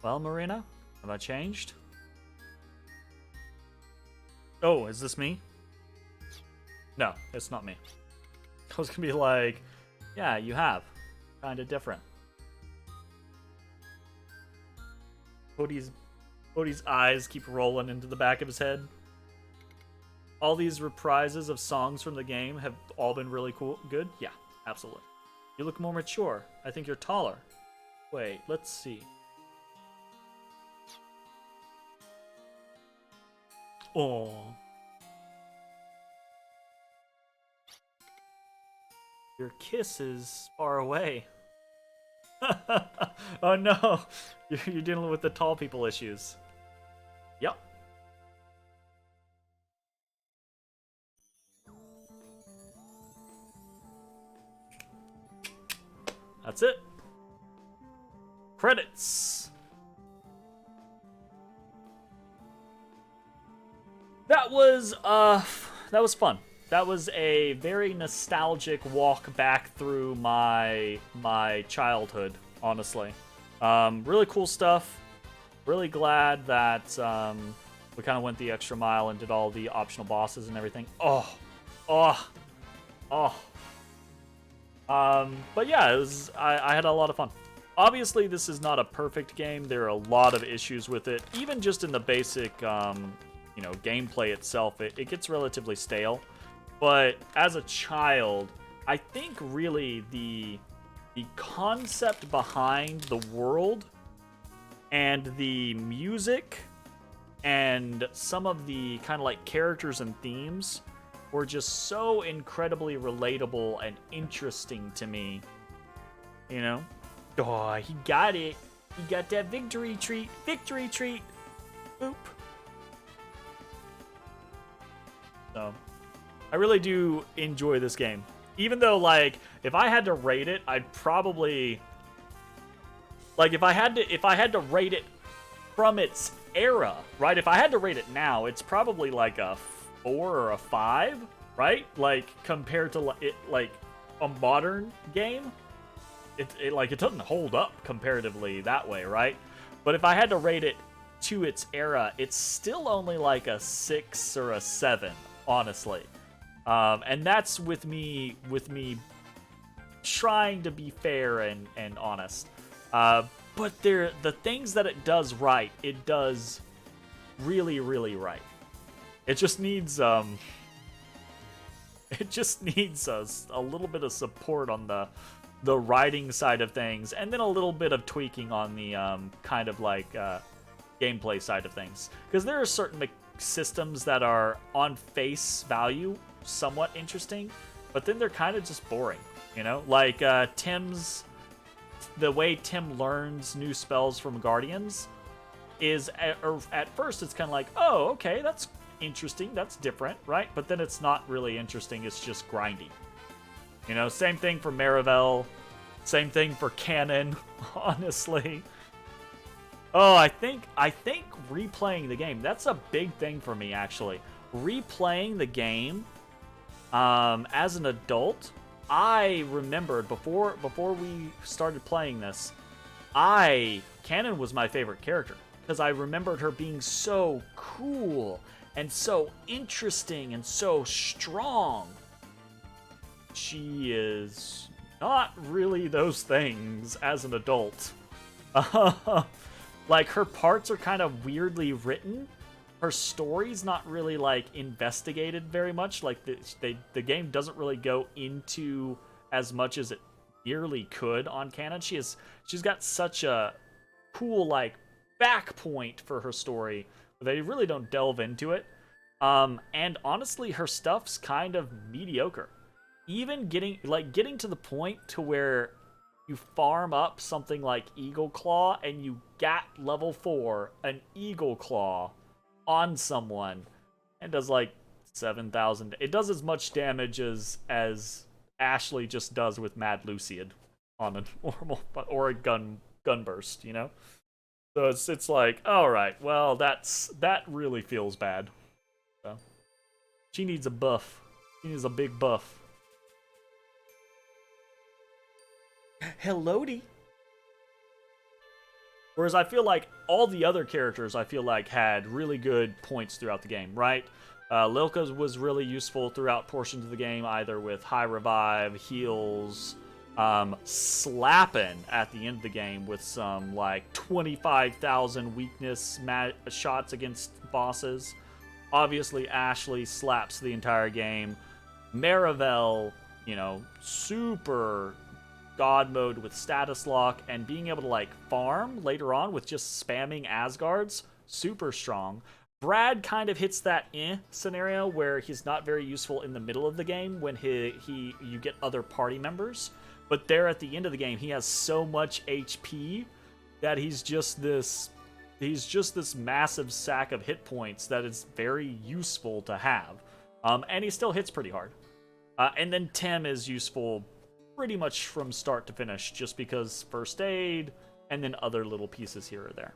Well, Marina, have I changed? Oh, is this me? No, it's not me. I was gonna be like, yeah, you have. Kinda different. Cody's eyes keep rolling into the back of his head. All these reprises of songs from the game have all been really cool. Good? Yeah, absolutely. You look more mature. I think you're taller. Wait, let's see. Oh. Your kiss is far away. Oh no, you're dealing with the tall people issues. Yep. That's it. Credits. That was fun. that was a very nostalgic walk back through my childhood, honestly. Really cool stuff. Really glad that we kind of went the extra mile and did all the optional bosses and everything. Oh. But yeah, it was. I had a lot of fun. Obviously, this is not a perfect game. There are a lot of issues with it. Even just in the basic, gameplay itself, it gets relatively stale. But as a child, I think really the concept behind the world and the music and some of the kind of like characters and themes were just so incredibly relatable and interesting to me. You know? Oh, he got it. He got that victory treat. Victory treat. Boop. So, I really do enjoy this game. Even though, like, if I had to rate it, I'd probably... Like, if I had to rate it from its era, right? If I had to rate it now, it's probably like a 4 or a 5, right? Like, compared to it, like a modern game, it doesn't hold up comparatively that way, right? But if I had to rate it to its era, it's still only like a 6 or a 7, honestly. And that's with me trying to be fair and honest. But the things that it does right, it does really, really right. It just needs a little bit of support on the writing side of things, and then a little bit of tweaking on the kind of like gameplay side of things. Because there are certain systems that are on face value somewhat interesting, but then they're kind of just boring, you know? Like the way Tim learns new spells from Guardians is at first it's kind of like, oh, okay, that's interesting, that's different, right? But then it's not really interesting, it's just grindy. You know, same thing for Marivel, same thing for Canon, honestly. Oh, I think replaying the game, that's a big thing for me, actually. Replaying the game as an adult, I remembered before we started playing this, Canon was my favorite character because I remembered her being so cool and so interesting and so strong. She is not really those things as an adult. Like, her parts are kind of weirdly written. Her story's not really, like, investigated very much. Like, the game doesn't really go into as much as it nearly could on canon. She's got such a cool, like, back point for her story. They really don't delve into it. And honestly, her stuff's kind of mediocre. Even getting to the point to where you farm up something like Eagle Claw and you got level 4 an Eagle Claw on someone and does like 7,000. It does as much damage as Ashley just does with Mad Luciad on a normal or a gun burst, you know? So it's like, all right, well, that really feels bad. So she needs a buff. She needs a big buff. Hello-de. Whereas I feel like all the other characters, I feel like, had really good points throughout the game, right? Lilka was really useful throughout portions of the game, either with high revive, heals, slapping at the end of the game with some, like, 25,000 weakness shots against bosses. Obviously, Ashley slaps the entire game. Marivel, you know, super god mode with status lock, and being able to, like, farm later on with just spamming Asgards, super strong. Brad kind of hits that scenario where he's not very useful in the middle of the game when you get other party members, but there at the end of the game he has so much HP that he's just this massive sack of hit points that is very useful to have, and he still hits pretty hard. And then Tim is useful pretty much from start to finish, just because first aid and then other little pieces here or there.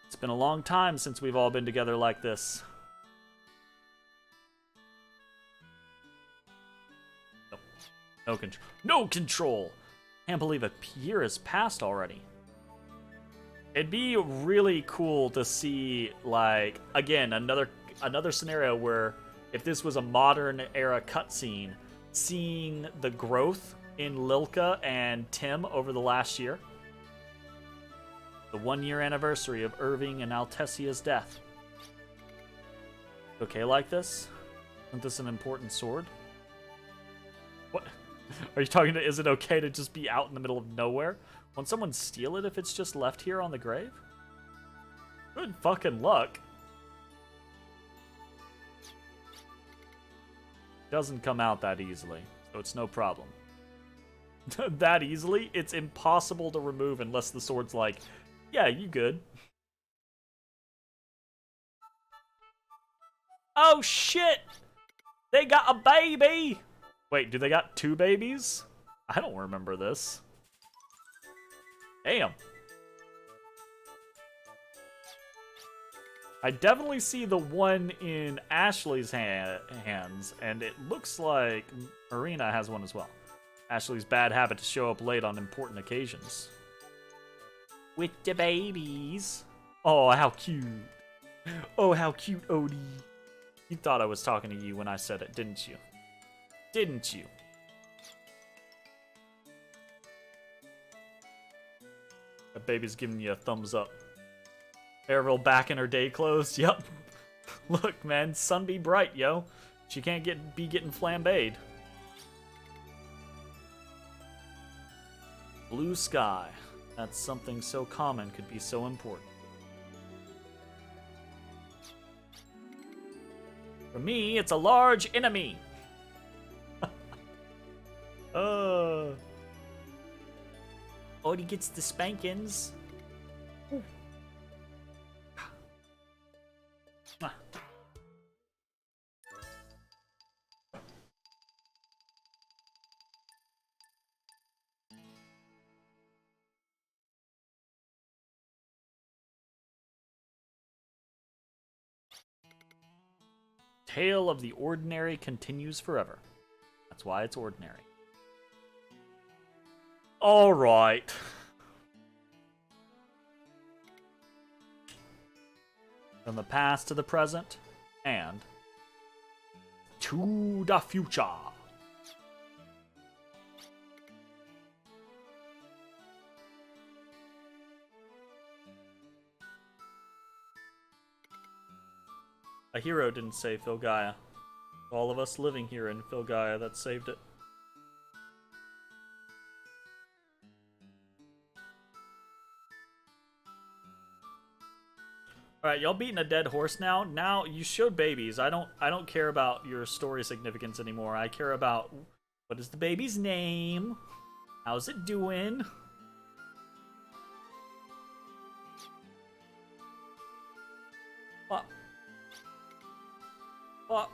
It's been a long time since we've all been together like this. No control. No control! Can't believe a year has passed already. It'd be really cool to see, like, again, another scenario where if this was a modern era cutscene, seeing the growth in Lilka and Tim over the last year. The 1-year anniversary of Irving and Altessia's death. Okay, like this? Isn't this an important sword? What? Are you talking to, is it okay to just be out in the middle of nowhere? Won't someone steal it if it's just left here on the grave? Good fucking luck. Doesn't come out that easily, so it's no problem. That easily? It's impossible to remove unless the sword's like, yeah, you good. Oh shit! They got a baby! Wait, do they got 2 babies? I don't remember this. Damn. I definitely see the one in Ashley's hands, and it looks like Marina has one as well. Ashley's bad habit to show up late on important occasions. With the babies. Oh, how cute. Oh, how cute, Odie. You thought I was talking to you when I said it, didn't you? Didn't you? That baby's giving you a thumbs up. Ariel back in her day clothes. Yep. Look, man, sun be bright, yo. She can't be getting flambéed. Blue sky. That's something so common could be so important. For me, it's a large enemy. Odie gets the spankings. Tale of the ordinary continues forever. That's why it's ordinary. All right. From the past to the present, and to the future. A hero didn't save Filgaia. All of us living here in Filgaia that saved it. Alright, y'all beating a dead horse now. Now you showed babies. I don't care about your story significance anymore. I care about what is the baby's name? How's it doing? What? What?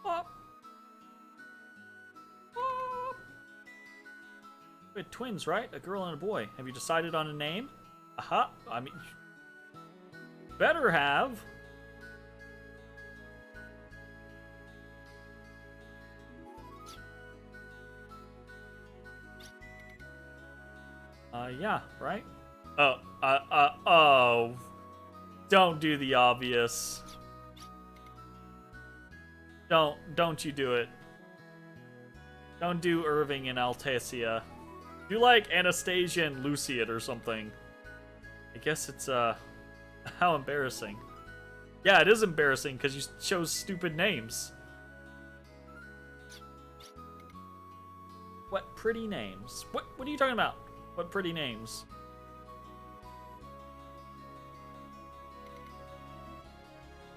What? What? We had twins, right? A girl and a boy. Have you decided on a name? Aha. I mean, better have. Yeah, right? Oh. Don't do the obvious. Don't you do it. Don't do Irving and Altasia. Do like Anastasia and Luciad or something. I guess it's, how embarrassing. Yeah, it is embarrassing because you chose stupid names. What pretty names? What are you talking about? What pretty names?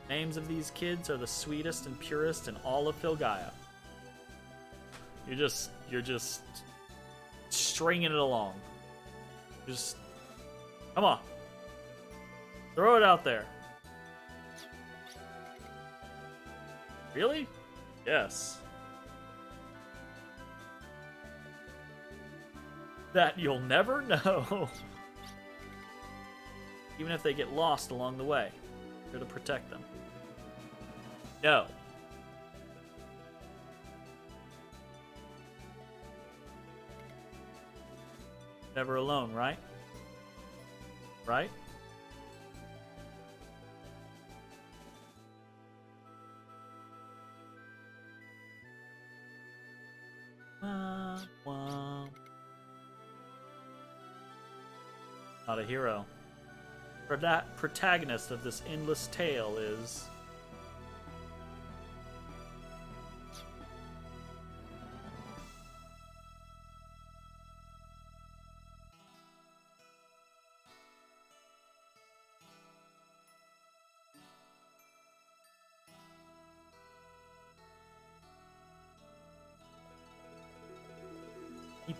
Names of these kids are the sweetest and purest in all of Filgaia. You're just stringing it along. Just, come on. Throw it out there. Really? Yes. That you'll never know. Even if they get lost along the way, you're to protect them. No. Never alone, right? Right? Not a hero. Protagonist of this endless tale is...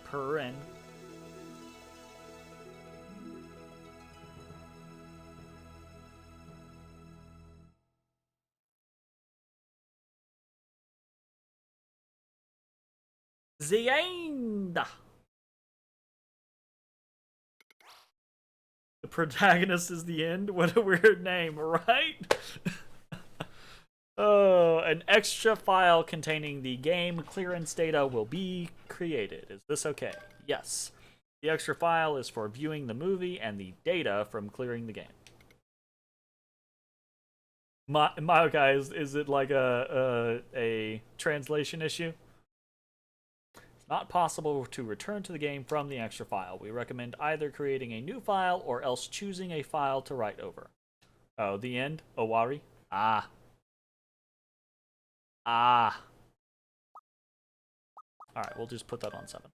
Purring. The end. The protagonist is the end. What a weird name, right? Oh, an extra file containing the game clearance data will be created. Is this okay? Yes. The extra file is for viewing the movie and the data from clearing the game. My guys, is it like a translation issue? It's not possible to return to the game from the extra file. We recommend either creating a new file or else choosing a file to write over. Oh, the end? Owari? Ah. Ah. Alright, we'll just put that on 7.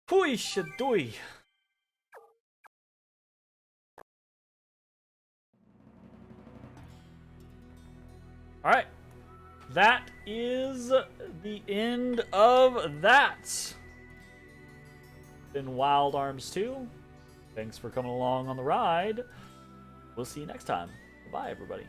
Hui shadui. Alright. That is the end of that. Been Wild Arms 2. Thanks for coming along on the ride. We'll see you next time. Bye, everybody.